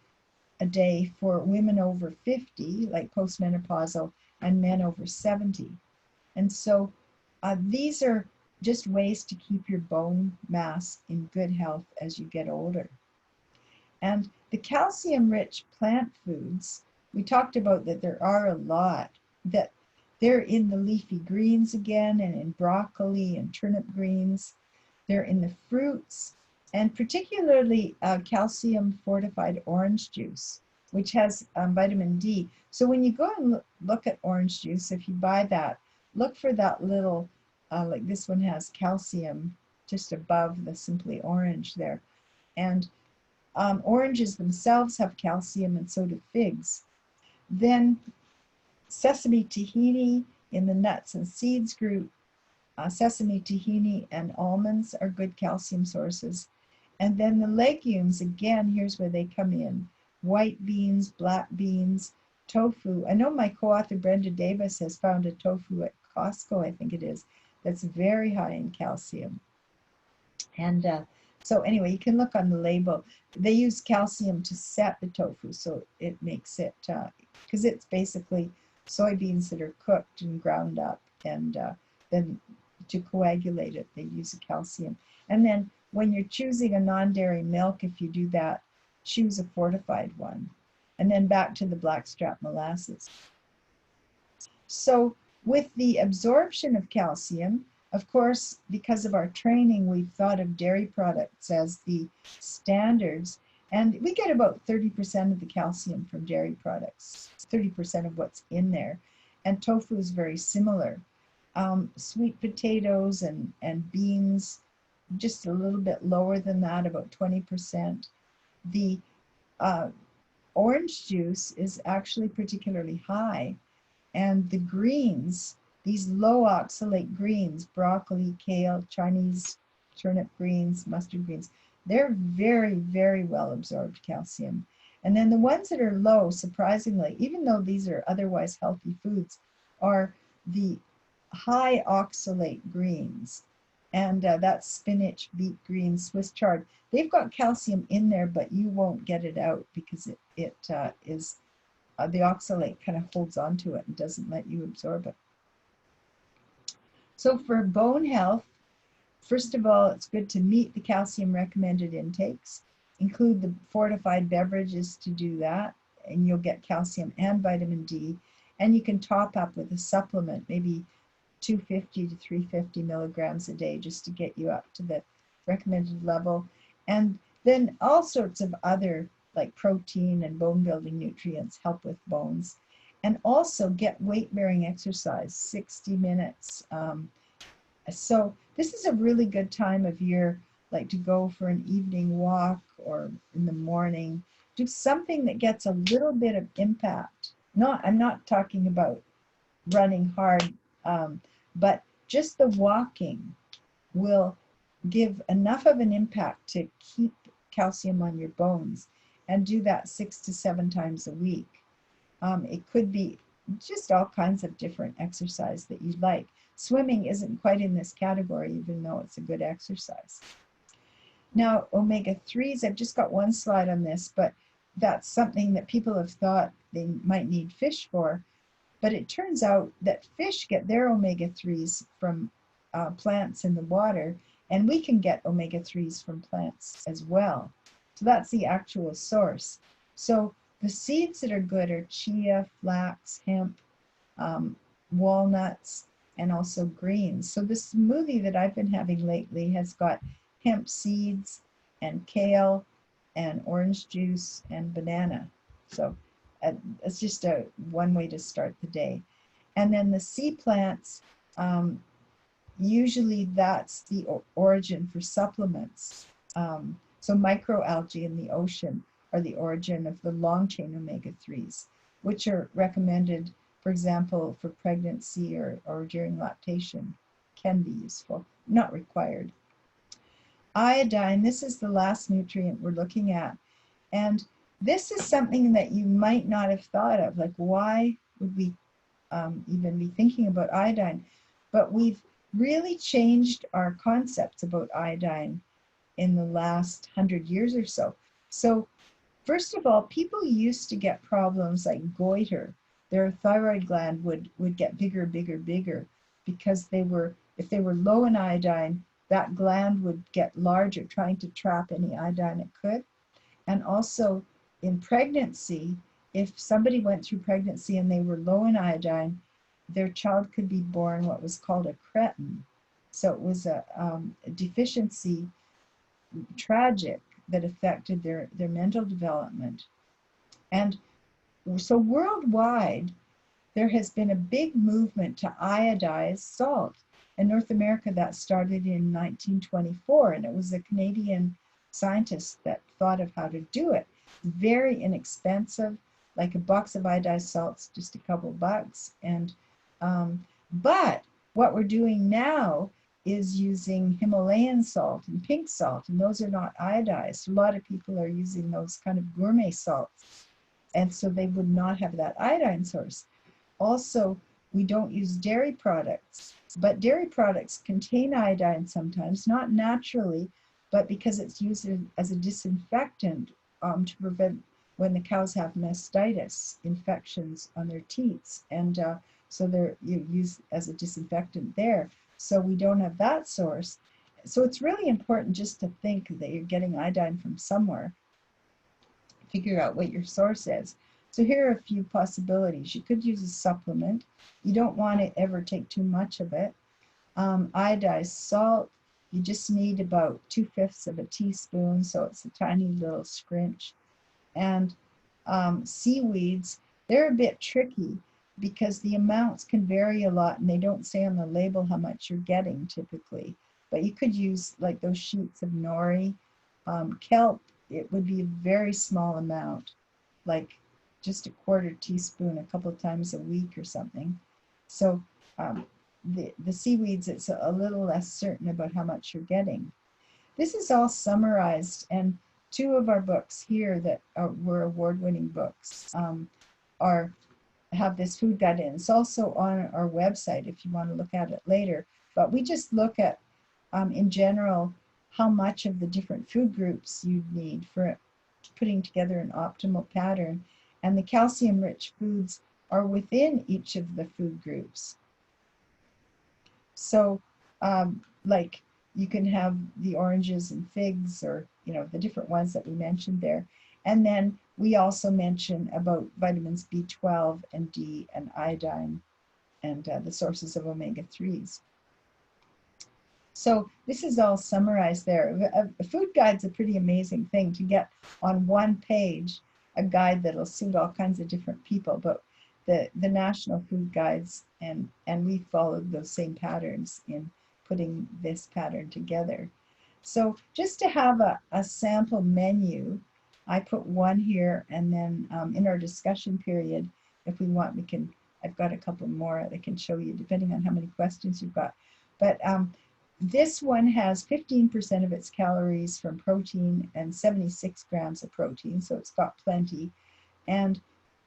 a day for women over 50, like postmenopausal, and men over 70. And so these are just ways to keep your bone mass in good health as you get older. And the calcium-rich plant foods, we talked about that there are a lot, that they're in the leafy greens again, and in broccoli and turnip greens. They're in the fruits, and particularly calcium-fortified orange juice, which has vitamin D. So when you go and look at orange juice, if you buy that, look for that little, like this one has calcium just above the simply orange there. And oranges themselves have calcium, and so do figs. Then sesame tahini in the nuts and seeds group, sesame tahini and almonds are good calcium sources. And then the legumes, again, here's where they come in. White beans, black beans, tofu. I know my co-author Brenda Davis has found a tofu at Costco, I think it is, that's very high in calcium. And so anyway, you can look on the label. They use calcium to set the tofu, so it makes it, because it's basically soybeans that are cooked and ground up, and then to coagulate it, they use a calcium. And then when you're choosing a non-dairy milk, if you do that, choose a fortified one. And then back to the blackstrap molasses. So with the absorption of calcium, of course, because of our training, we've thought of dairy products as the standards, and we get about 30% of the calcium from dairy products, 30% of what's in there. And tofu is very similar. Sweet potatoes and beans, just a little bit lower than that, about 20%. The orange juice is actually particularly high. And the greens, these low oxalate greens, broccoli, kale, Chinese turnip greens, mustard greens, they're very, very well absorbed calcium. And then the ones that are low, surprisingly, even though these are otherwise healthy foods, are the high oxalate greens. And that's spinach, beet greens, Swiss chard. They've got calcium in there, but you won't get it out because it is the oxalate kind of holds onto it and doesn't let you absorb it. So for bone health, first of all, it's good to meet the calcium recommended intakes. Include the fortified beverages to do that, and you'll get calcium and vitamin D. And you can top up with a supplement, maybe 250 to 350 milligrams a day, just to get you up to the recommended level. And then all sorts of other, like protein and bone building nutrients, help with bones. And also get weight bearing exercise, 60 minutes. So this is a really good time of year, like to go for an evening walk or in the morning. Do something that gets a little bit of impact. I'm not talking about running hard, but just the walking will give enough of an impact to keep calcium on your bones, and do that 6 to 7 times a week. It could be just all kinds of different exercise that you like. Swimming isn't quite in this category, even though it's a good exercise. Now, omega-3s, I've just got one slide on this, but that's something that people have thought they might need fish for. But it turns out that fish get their omega-3s from plants in the water, and we can get omega-3s from plants as well. So that's the actual source. So the seeds that are good are chia, flax, hemp, walnuts, and also greens. So the smoothie that I've been having lately has got hemp seeds and kale and orange juice and banana. So it's just one way to start the day. And then the sea plants, usually that's the origin for supplements. So microalgae in the ocean are the origin of the long chain omega-3s, which are recommended, for example, for pregnancy or during lactation, can be useful, not required. Iodine, this is the last nutrient we're looking at. And this is something that you might not have thought of, like why would we even be thinking about iodine? But we've really changed our concepts about iodine in the last 100 years or so. So first of all, people used to get problems like goiter. Their thyroid gland would get bigger, bigger, bigger, because if they were low in iodine, that gland would get larger, trying to trap any iodine it could. And also in pregnancy, if somebody went through pregnancy and they were low in iodine, their child could be born what was called a cretin. So it was a deficiency, tragic, that affected their mental development. And so worldwide, there has been a big movement to iodize salt. In North America, that started in 1924, and it was a Canadian scientist that thought of how to do it. Very inexpensive, like a box of iodized salt's just a couple bucks. And but what we're doing now is using Himalayan salt and pink salt, and those are not iodized. A lot of people are using those kind of gourmet salts, and so they would not have that iodine source. Also, we don't use dairy products, but dairy products contain iodine sometimes, not naturally, but because it's used as a disinfectant to prevent when the cows have mastitis, infections on their teats. And so they're used as a disinfectant there. So we don't have that source. So it's really important just to think that you're getting iodine from somewhere. Figure out what your source is. So here are a few possibilities. You could use a supplement. You don't want to ever take too much of it. Iodized salt, you just need about 2/5 of a teaspoon, so it's a tiny little scrunch. And seaweeds, they're a bit tricky because the amounts can vary a lot and they don't say on the label how much you're getting typically. But you could use like those sheets of nori. Kelp, it would be a very small amount, like just a 1/4 teaspoon a couple of times a week or something. So the seaweeds, it's a little less certain about how much you're getting. This is all summarized, and 2 of our books here that were award-winning books have this food guide in. It's also on our website if you want to look at it later. But we just look at, in general, how much of the different food groups you'd need for putting together an optimal pattern. And the calcium-rich foods are within each of the food groups. So, like you can have the oranges and figs, or the different ones that we mentioned there. And then we also mention about vitamins B12 and D and iodine and the sources of omega-3s. So this is all summarized there. A food guide's a pretty amazing thing to get on one page, a guide that'll suit all kinds of different people. But the national food guides, and we followed those same patterns in putting this pattern together. So just to have a sample menu, I put one here, and then in our discussion period, if we want, I've got a couple more that I can show you depending on how many questions you've got. But this one has 15% of its calories from protein and 76 grams of protein, so it's got plenty. And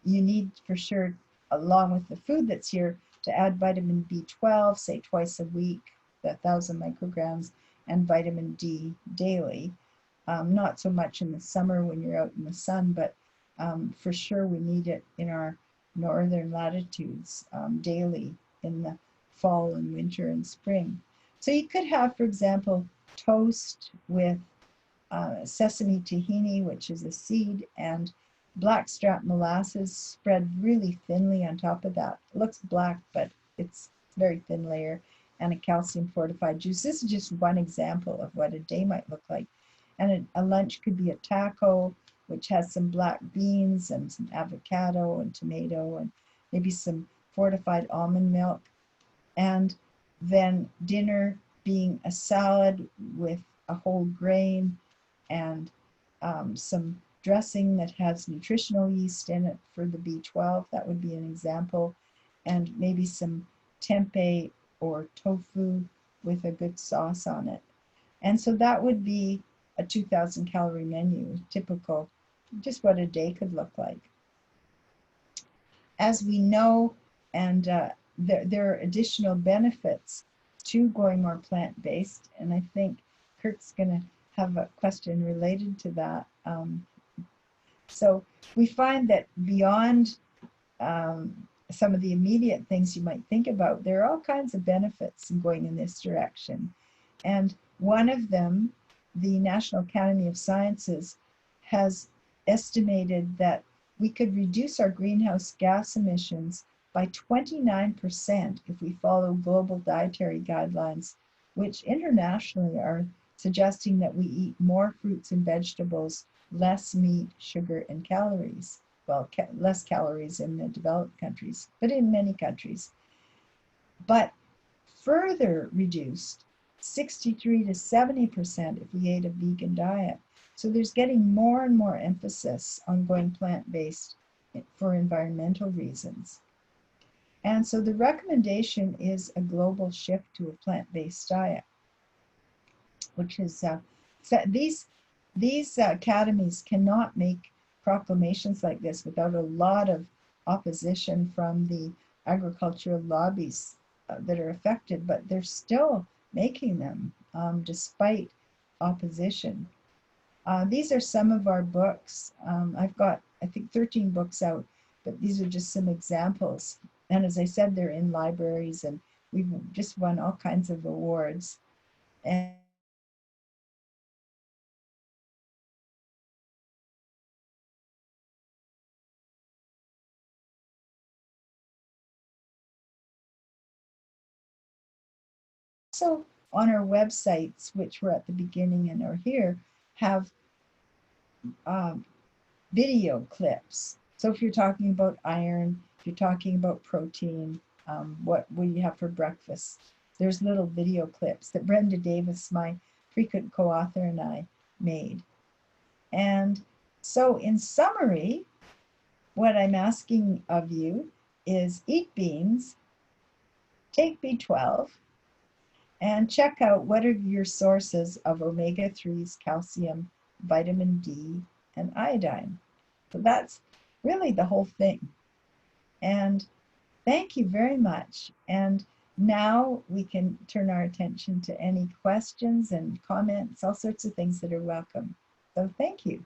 you need for sure, along with the food that's here, to add vitamin B12, say twice a week, 1,000 micrograms, and vitamin D daily. Not so much in the summer when you're out in the sun, but for sure we need it in our northern latitudes daily in the fall and winter and spring. So you could have, for example, toast with sesame tahini, which is a seed, and blackstrap molasses spread really thinly on top of that. It looks black, but it's a very thin layer, and a calcium fortified juice. This is just one example of what a day might look like. And a lunch could be a taco, which has some black beans and some avocado and tomato and maybe some fortified almond milk. And then dinner being a salad with a whole grain and some dressing that has nutritional yeast in it for the B12. That would be an example. And maybe some tempeh or tofu with a good sauce on it. And so that would be a 2,000 calorie menu, typical, just what a day could look like. As we know, and there are additional benefits to going more plant-based, and I think Kurt's going to have a question related to that. So we find that beyond some of the immediate things you might think about, there are all kinds of benefits in going in this direction. And one of them, the National Academy of Sciences has estimated that we could reduce our greenhouse gas emissions by 29% if we follow global dietary guidelines, which internationally are suggesting that we eat more fruits and vegetables, less meat, sugar, and calories well, less calories in the developed countries, but in many countries. But further reduced 63 to 70% if we ate a vegan diet. So there's getting more and more emphasis on going plant-based for environmental reasons. And so the recommendation is a global shift to a plant-based diet, which is, these academies cannot make proclamations like this without a lot of opposition from the agricultural lobbies that are affected, but they're still making them despite opposition. These are some of our books. I've got, I think, 13 books out, but these are just some examples. And as I said, they're in libraries, and we've just won all kinds of awards. And also on our websites, which were at the beginning and are here, have video clips. So if you're talking about iron, if you're talking about protein, what we have for breakfast, there's little video clips that Brenda Davis, my frequent co-author, and I made. And so in summary, what I'm asking of you is eat beans, take B12, and check out what are your sources of omega-3s, calcium, vitamin D, and iodine. So that's really the whole thing. And thank you very much. And now we can turn our attention to any questions and comments, all sorts of things that are welcome. So thank you.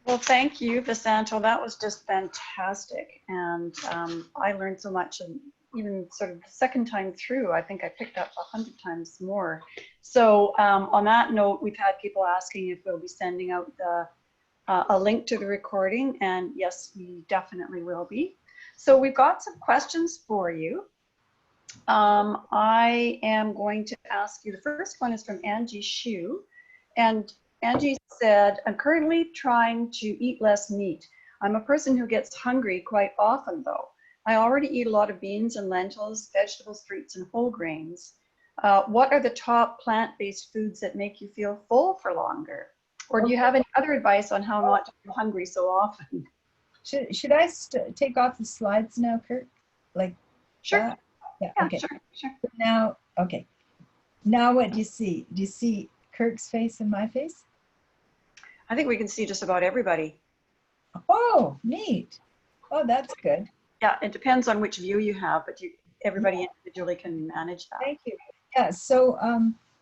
Well, thank you, Vesanto. That was just fantastic. And I learned so much, and even sort of the second time through, I think I picked up 100 times more. So on that note, we've had people asking if we'll be sending out a link to the recording, and yes, we definitely will be. So we've got some questions for you. I am going to ask you, the first one is from Angie Shu, and Angie said, I'm currently trying to eat less meat. I'm a person who gets hungry quite often though. I already eat a lot of beans and lentils, vegetables, fruits, and whole grains. What are the top plant-based foods that make you feel full for longer? Or do you have any other advice on how not to feel hungry so often? Should I take off the slides now, Kurt? Like Sure. that? Yeah, Yeah, okay. sure. Now, okay. Now what do you see? Do you see Kirk's face and my face? I think we can see just about everybody. Oh, neat. Oh, that's good. Yeah, it depends on which view you have, but everybody individually can manage that. Thank you. Yeah, so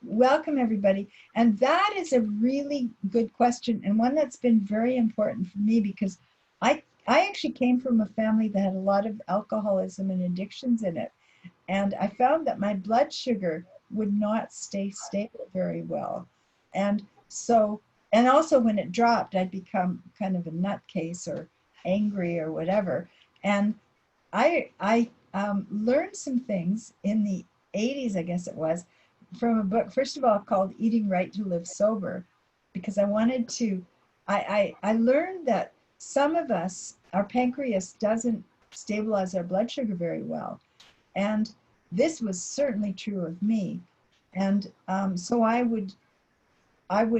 welcome everybody. And that is a really good question, and one that's been very important for me, because I actually came from a family that had a lot of alcoholism and addictions in it. And I found that my blood sugar would not stay stable very well. And so, and also when it dropped, I'd become kind of a nutcase or angry or whatever. And I learned some things in the 80s, I guess it was, from a book, first of all, called Eating Right to Live Sober, because I wanted to, I learned that some of us, our pancreas doesn't stabilize our blood sugar very well. And this was certainly true of me. And so I would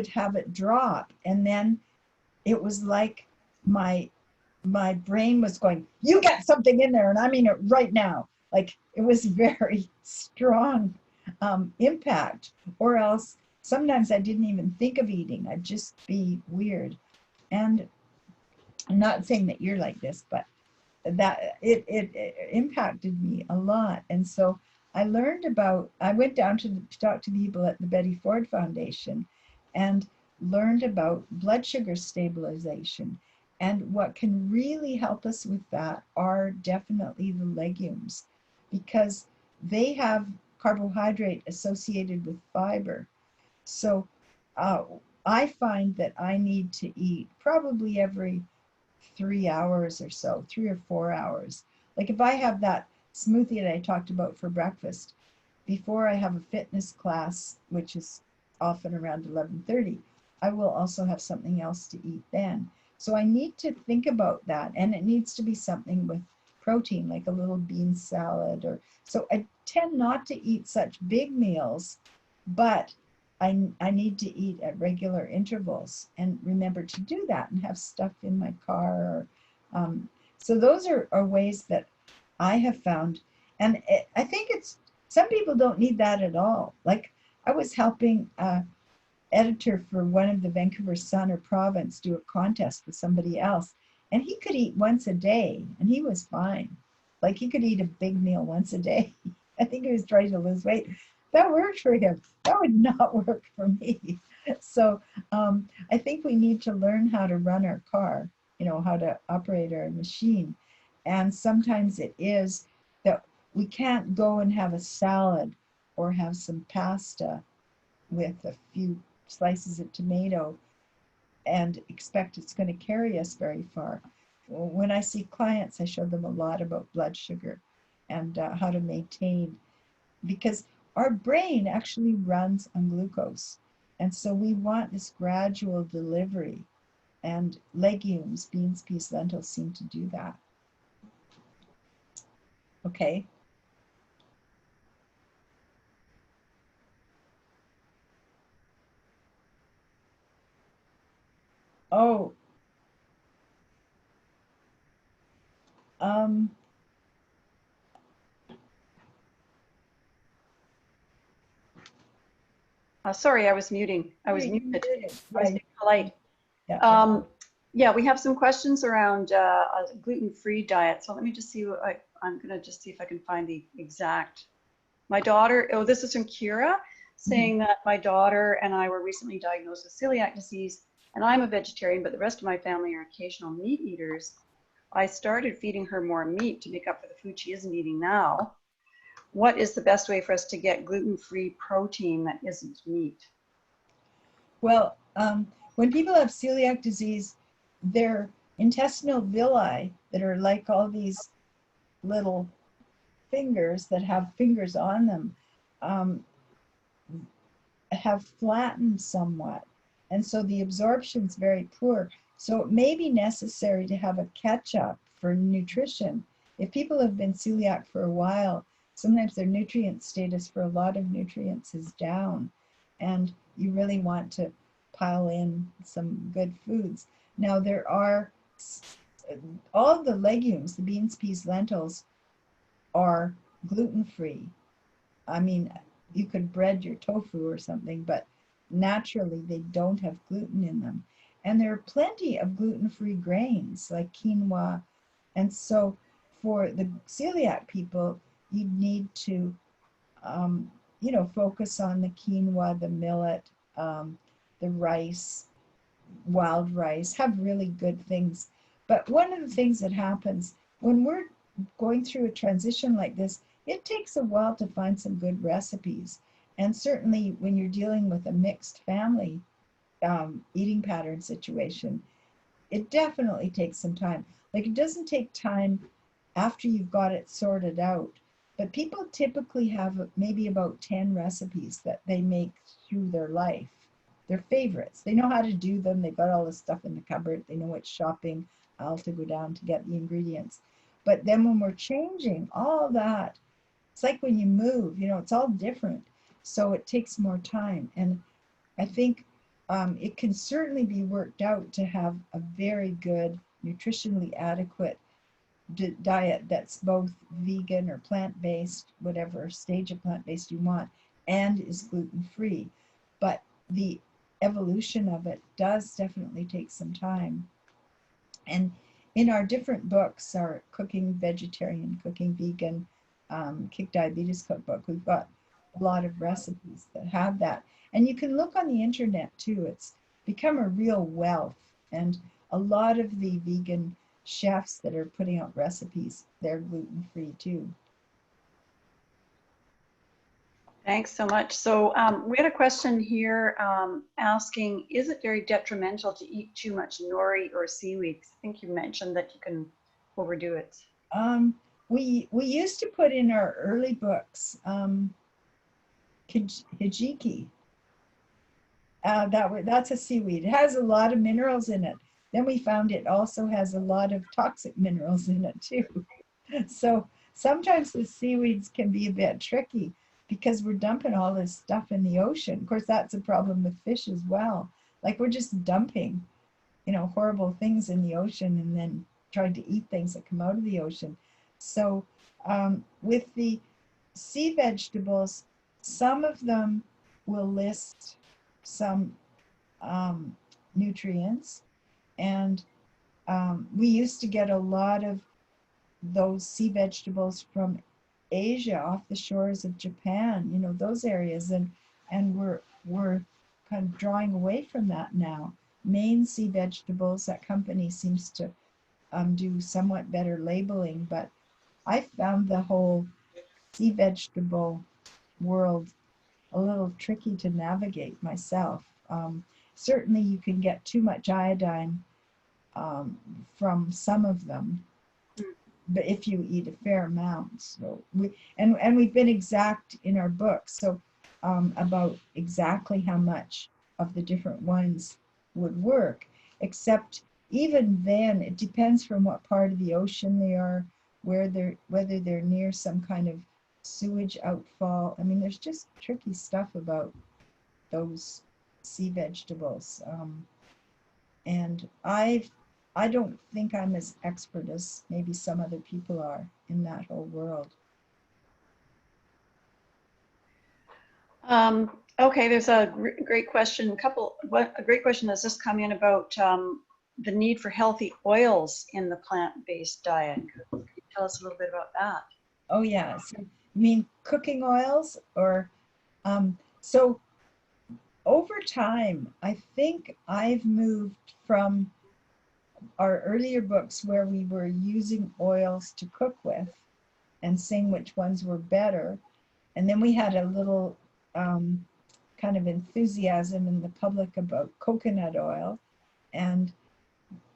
have it drop, and then it was like my brain was going, you got something in there, and I mean it right now. Like, it was very strong impact. Or else sometimes I didn't even think of eating. I'd just be weird. And I'm not saying that you're like this, but that it impacted me a lot. And so I learned about, I went down to talk to people at the Betty Ford Foundation and learned about blood sugar stabilization. And what can really help us with that are definitely the legumes, because they have carbohydrate associated with fiber. So I find that I need to eat probably every 3 hours or so, 3 or 4 hours. Like if I have that smoothie that I talked about for breakfast, before I have a fitness class, which is often around 11:30, I will also have something else to eat then. So I need to think about that, and it needs to be something with protein, like a little bean salad. Or so I tend not to eat such big meals, but I need to eat at regular intervals and remember to do that and have stuff in my car. So those are ways that I have found. And I think it's, some people don't need that at all. Like I was helping editor for one of the Vancouver Sun or Province do a contest with somebody else, and he could eat once a day and he was fine. Like he could eat a big meal once a day. I think he was trying to lose weight. That worked for him. That would not work for me. So I think we need to learn how to run our car, how to operate our machine. And sometimes it is that we can't go and have a salad or have some pasta with a few slices of tomato and expect it's going to carry us very far. When I see clients, I show them a lot about blood sugar and how to maintain, because our brain actually runs on glucose. And so we want this gradual delivery, and legumes, beans, peas, lentils seem to do that. Okay. Oh, um, Sorry, I was muting. I was you muted. did it. I was Yeah, being polite. yeah. Yeah, we have some questions around a gluten-free diet. So let me just see what I'm going to just see if I can find the exact. My daughter, oh, this is from Kira, saying that my daughter and I were recently diagnosed with celiac disease, and I'm a vegetarian, but the rest of my family are occasional meat eaters. I started feeding her more meat to make up for the food she isn't eating now. What is the best way for us to get gluten-free protein that isn't meat? Well, when people have celiac disease, their intestinal villi that are like all these little fingers that have fingers on them have flattened somewhat. And so the absorption's very poor. So it may be necessary to have a catch-up for nutrition. If people have been celiac for a while, sometimes their nutrient status for a lot of nutrients is down. And you really want to pile in some good foods. Now there are all the legumes, the beans, peas, lentils, are gluten-free. I mean, you could bread your tofu or something, but naturally they don't have gluten in them. And there are plenty of gluten-free grains like quinoa. And so for the celiac people, you need to, focus on the quinoa, the millet, the rice, wild rice, have really good things. But one of the things that happens when we're going through a transition like this, it takes a while to find some good recipes. And certainly when you're dealing with a mixed family eating pattern situation, it definitely takes some time. Like it doesn't take time after you've got it sorted out, but people typically have maybe about 10 recipes that they make through their life. Their favorites. They know how to do them. They've got all the stuff in the cupboard. They know what shopping aisle to go down to get the ingredients. But then when we're changing all that, it's like when you move, it's all different. So it takes more time. And I think it can certainly be worked out to have a very good, nutritionally adequate diet that's both vegan or plant-based, whatever stage of plant-based you want, and is gluten-free. But the evolution of it does definitely take some time. And in our different books, our Cooking Vegetarian, Cooking Vegan, Kick Diabetes Cookbook, we've got a lot of recipes that have that. And you can look on the internet too. It's become a real wealth. And a lot of the vegan chefs that are putting out recipes, they're gluten-free too. Thanks so much. So we had a question here asking, is it very detrimental to eat too much nori or seaweed? I think you mentioned that you can overdo it. We used to put in our early books hijiki. That's a seaweed. It has a lot of minerals in it. then we found it also has a lot of toxic minerals in it too. So sometimes the seaweeds can be a bit tricky because we're dumping all this stuff in the ocean. Of course, that's a problem with fish as well. Like we're just dumping, horrible things in the ocean and then trying to eat things that come out of the ocean. So with the sea vegetables, some of them will list some nutrients, and we used to get a lot of those sea vegetables from Asia, off the shores of Japan, those areas, and we're kind of drawing away from that now. Maine sea vegetables, that company seems to do somewhat better labeling, but I found the whole sea vegetable world a little tricky to navigate myself. Certainly you can get too much iodine from some of them, but if you eat a fair amount. So we've been exact in our book, so about exactly how much of the different ones would work, except even then it depends from what part of the ocean they are, whether they're near some kind of sewage outfall. I mean, there's just tricky stuff about those sea vegetables, and I don't think I'm as expert as maybe some other people are in that whole world. Okay, there's a great question. A great question has just come in about the need for healthy oils in the plant-based diet. Can you tell us a little bit about that? Oh yeah, so you mean cooking oils, or so over time, I think I've moved from our earlier books where we were using oils to cook with and saying which ones were better. And then we had a little kind of enthusiasm in the public about coconut oil. And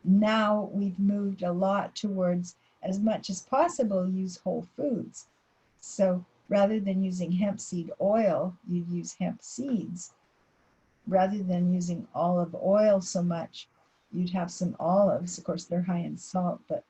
now we've moved a lot towards, as much as possible, use whole foods. So rather than using hemp seed oil, you use hemp seeds. Rather than using olive oil so much, you'd have some olives. Of course, they're high in salt, but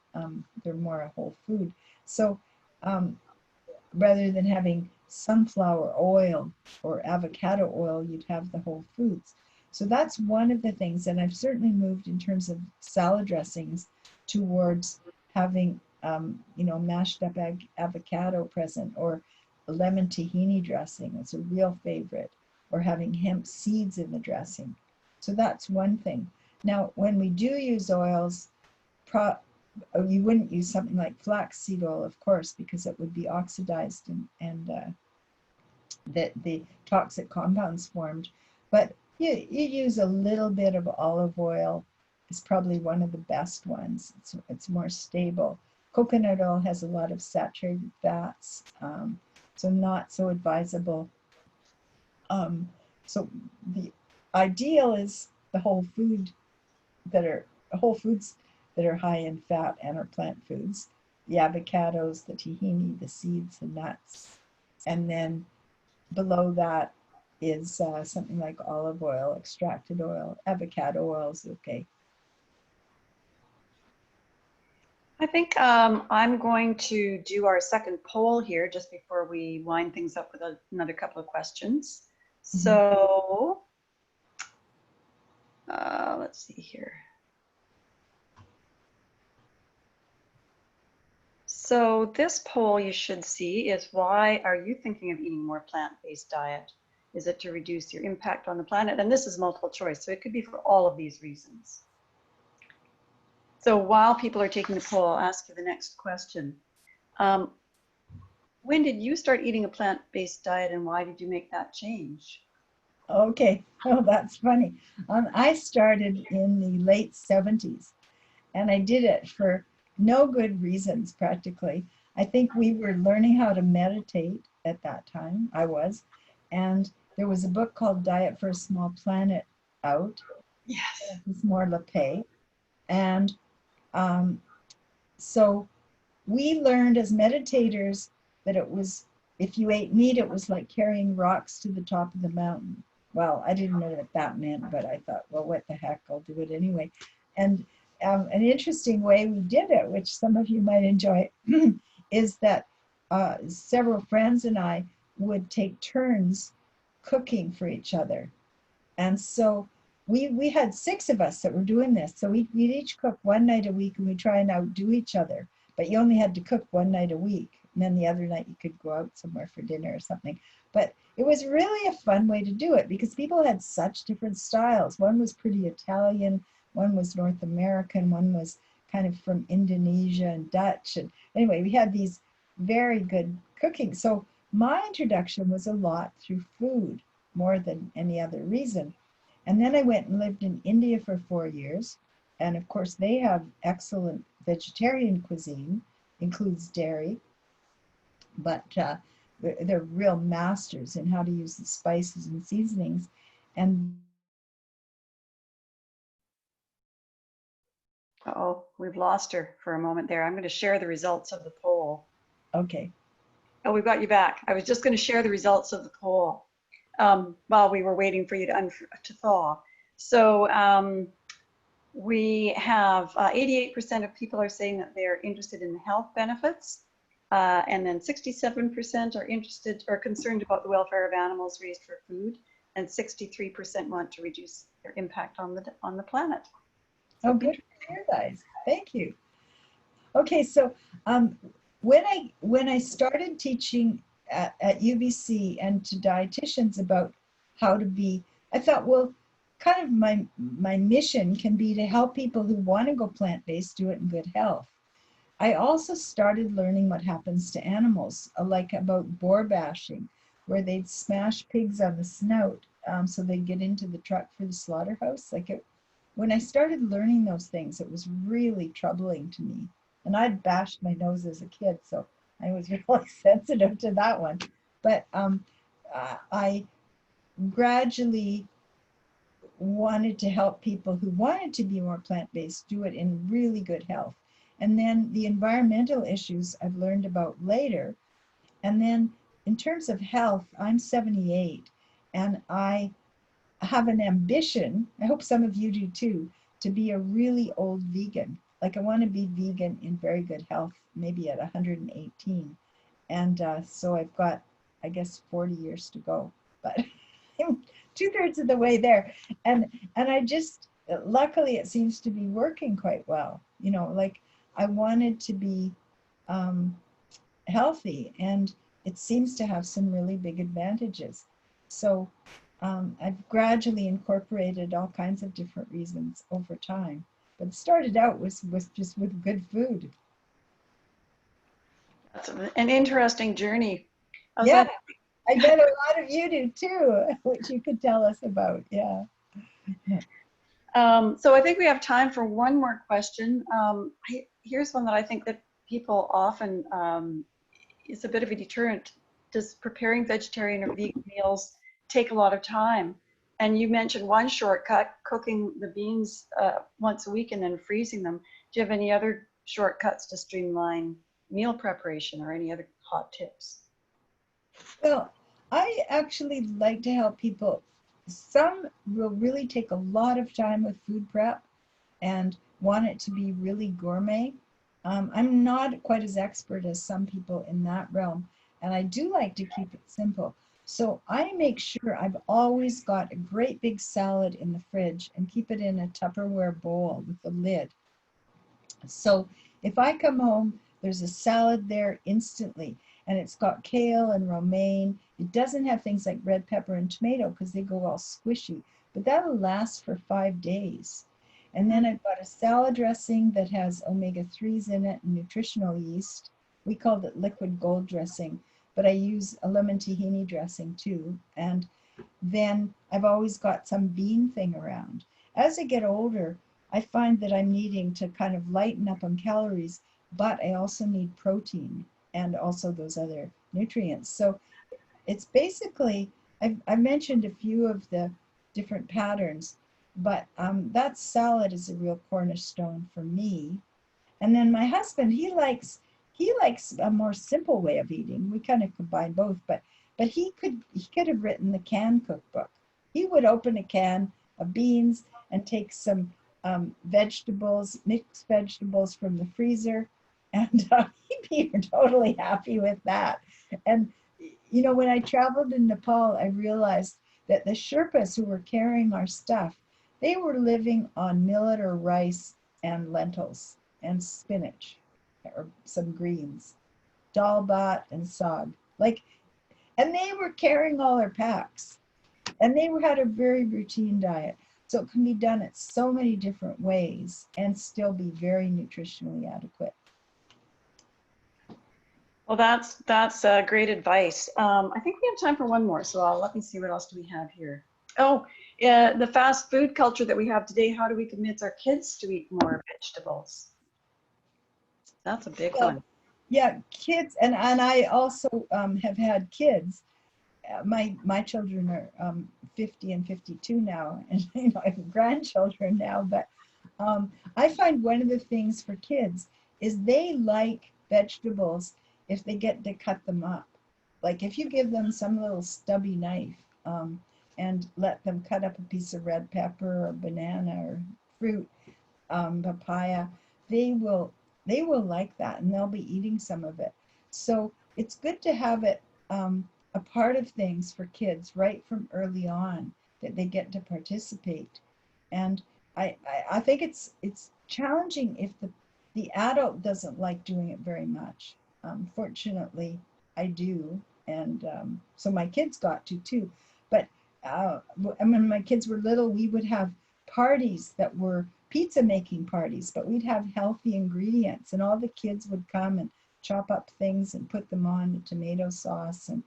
they're more a whole food. So rather than having sunflower oil or avocado oil, you'd have the whole foods. So that's one of the things. And I've certainly moved in terms of salad dressings towards having, mashed up avocado present, or a lemon tahini dressing. It's a real favorite. Or having hemp seeds in the dressing. So that's one thing. Now, when we do use oils, you wouldn't use something like flaxseed oil, of course, because it would be oxidized and the toxic compounds formed. But you use a little bit of olive oil. It's probably one of the best ones. It's more stable. Coconut oil has a lot of saturated fats, so not so advisable. So the ideal is the whole foods that are high in fat and are plant foods, the avocados, the tahini, the seeds, the nuts, and then below that is something like olive oil, extracted oil, avocado oil is okay. I think I'm going to do our second poll here just before we wind things up with another couple of questions. So let's see here. So this poll you should see is, why are you thinking of eating more plant-based diet? Is it to reduce your impact on the planet? And this is multiple choice, so it could be for all of these reasons. So while people are taking the poll, I'll ask you the next question. When did you start eating a plant-based diet, and why did you make that change? Okay, oh, that's funny. I started in the late 70s, and I did it for no good reasons, practically. I think we were learning how to meditate at that time. I was. And there was a book called Diet for a Small Planet out. Yes. It's more LePay. And so we learned as meditators that it was, if you ate meat, it was like carrying rocks to the top of the mountain. Well, I didn't know what that meant, but I thought, well, what the heck, I'll do it anyway. And an interesting way we did it, which some of you might enjoy, is that several friends and I would take turns cooking for each other. And so we had 6 of us that were doing this. So we'd each cook one night a week, and we try and outdo each other. But you only had to cook one night a week. And then the other night you could go out somewhere for dinner or something. But it was really a fun way to do it because people had such different styles. One was pretty Italian, one was North American, one was kind of from Indonesia and Dutch. And anyway, we had these very good cooking. So my introduction was a lot through food more than any other reason. And then I went and lived in India for 4 years. And of course, they have excellent vegetarian cuisine, includes dairy, but they're real masters in how to use the spices and seasonings. And Uh-oh, we've lost her for a moment there. I'm going to share the results of the poll. okay, Oh, we've got you back. I was just going to share the results of the poll while we were waiting for you to thaw. So we have 88% of people are saying that they're interested in the health benefits. And then 67% are interested or concerned about the welfare of animals raised for food. And 63% want to reduce their impact on the planet. oh, good to hear, guys. Thank you. Okay, so when I started teaching at UBC and to dietitians about how to be, I thought, well, kind of my mission can be to help people who want to go plant-based do it in good health. I also started learning what happens to animals, like about boar bashing, where they'd smash pigs on the snout so they'd get into the truck for the slaughterhouse. When I started learning those things, it was really troubling to me. And I'd bashed my nose as a kid, so I was really sensitive to that one. But I gradually wanted to help people who wanted to be more plant-based do it in really good health. And then the environmental issues I've learned about later. And then in terms of health, I'm 78 and I have an ambition, I hope some of you do too, to be a really old vegan. Like I want to be vegan in very good health, maybe at 118. And so I've got, I guess, 40 years to go, but I'm 2/3 of the way there. And I just, luckily it seems to be working quite well. You know, like I wanted to be healthy and it seems to have some really big advantages. So I've gradually incorporated all kinds of different reasons over time. But it started out with just with good food. That's an interesting journey. Yeah, I bet a lot of you do too, which you could tell us about. Yeah. So I think we have time for one more question. Here's one that I think that people often, is a bit of a deterrent. Does preparing vegetarian or vegan meals take a lot of time? And you mentioned one shortcut, cooking the beans once a week and then freezing them. Do you have any other shortcuts to streamline meal preparation or any other hot tips? Well, I actually like to help people. Some will really take a lot of time with food prep and want it to be really gourmet. I'm not quite as expert as some people in that realm, and I do like to keep it simple. So I make sure I've always got a great big salad in the fridge and keep it in a Tupperware bowl with the lid. So if I come home, there's a salad there instantly, and it's got kale and romaine. It doesn't have things like red pepper and tomato because they go all squishy, but that'll last for 5 days. And then I've got a salad dressing that has omega-3s in it and nutritional yeast. We called it liquid gold dressing, but I use a lemon tahini dressing too. And then I've always got some bean thing around. As I get older, I find that I'm needing to kind of lighten up on calories, but I also need protein and also those other nutrients. So it's basically, I've mentioned a few of the different patterns, but that salad is a real cornerstone for me. And then my husband, he likes a more simple way of eating. We kind of combine both, but he could have written the can cookbook. He would open a can of beans and take some vegetables, mixed vegetables from the freezer, and he'd be totally happy with that. And you know, when I traveled in Nepal, I realized that the Sherpas who were carrying our stuff, they were living on millet or rice and lentils and spinach or some greens, dal bhat and sag. Like, and they were carrying all their packs, and they had a very routine diet. So it can be done at so many different ways and still be very nutritionally adequate. Well, that's great advice. I think we have time for one more, so let me see what else do we have here. Oh, the fast food culture that we have today. How do we convince our kids to eat more vegetables? That's a big one. Yeah, kids, and I also have had kids. My children are 50 and 52 now, and you know, I have grandchildren now. But I find one of the things for kids is they like vegetables if they get to cut them up. Like if you give them some little stubby knife and let them cut up a piece of red pepper or banana or fruit, papaya, they will like that, and they'll be eating some of it. So it's good to have it a part of things for kids right from early on, that they get to participate. And I think it's challenging if the adult doesn't like doing it very much. Fortunately, I do, and so my kids got to too. But when my kids were little, we would have parties that were pizza making parties, but we'd have healthy ingredients, and all the kids would come and chop up things and put them on the tomato sauce. And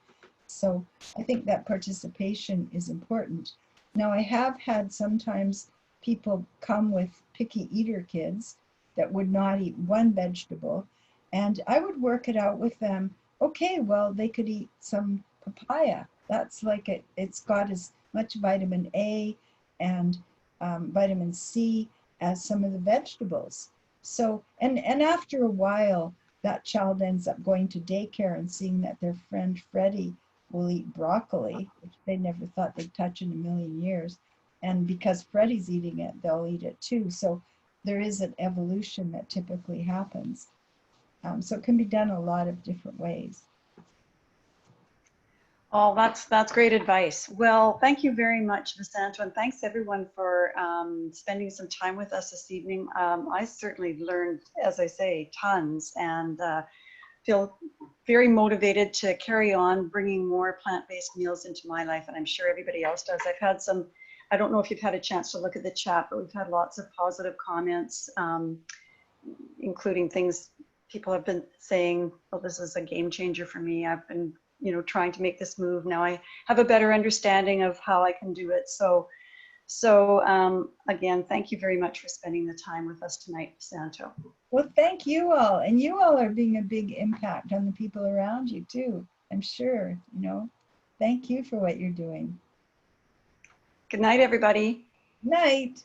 so I think that participation is important. Now, I have had sometimes people come with picky eater kids that would not eat one vegetable, and I would work it out with them. Okay, well, they could eat some papaya. That's like it's got as much vitamin A and vitamin C as some of the vegetables. So, and after a while, that child ends up going to daycare and seeing that their friend Freddie will eat broccoli, which they never thought they'd touch in a million years. And because Freddie's eating it, they'll eat it too. So there is an evolution that typically happens. So it can be done a lot of different ways. Oh, that's great advice. Well, thank you very much, Vesanto, and thanks everyone for spending some time with us this evening. I certainly learned, as I say, tons, and feel very motivated to carry on bringing more plant-based meals into my life, and I'm sure everybody else does. I've had some, I don't know if you've had a chance to look at the chat, but we've had lots of positive comments, including things people have been saying, well, this is a game changer for me. I've been, you know, trying to make this move. Now I have a better understanding of how I can do it. So again, thank you very much for spending the time with us tonight, Vesanto. Well, thank you all. And you all are being a big impact on the people around you too, I'm sure, you know. Thank you for what you're doing. Good night, everybody. Night.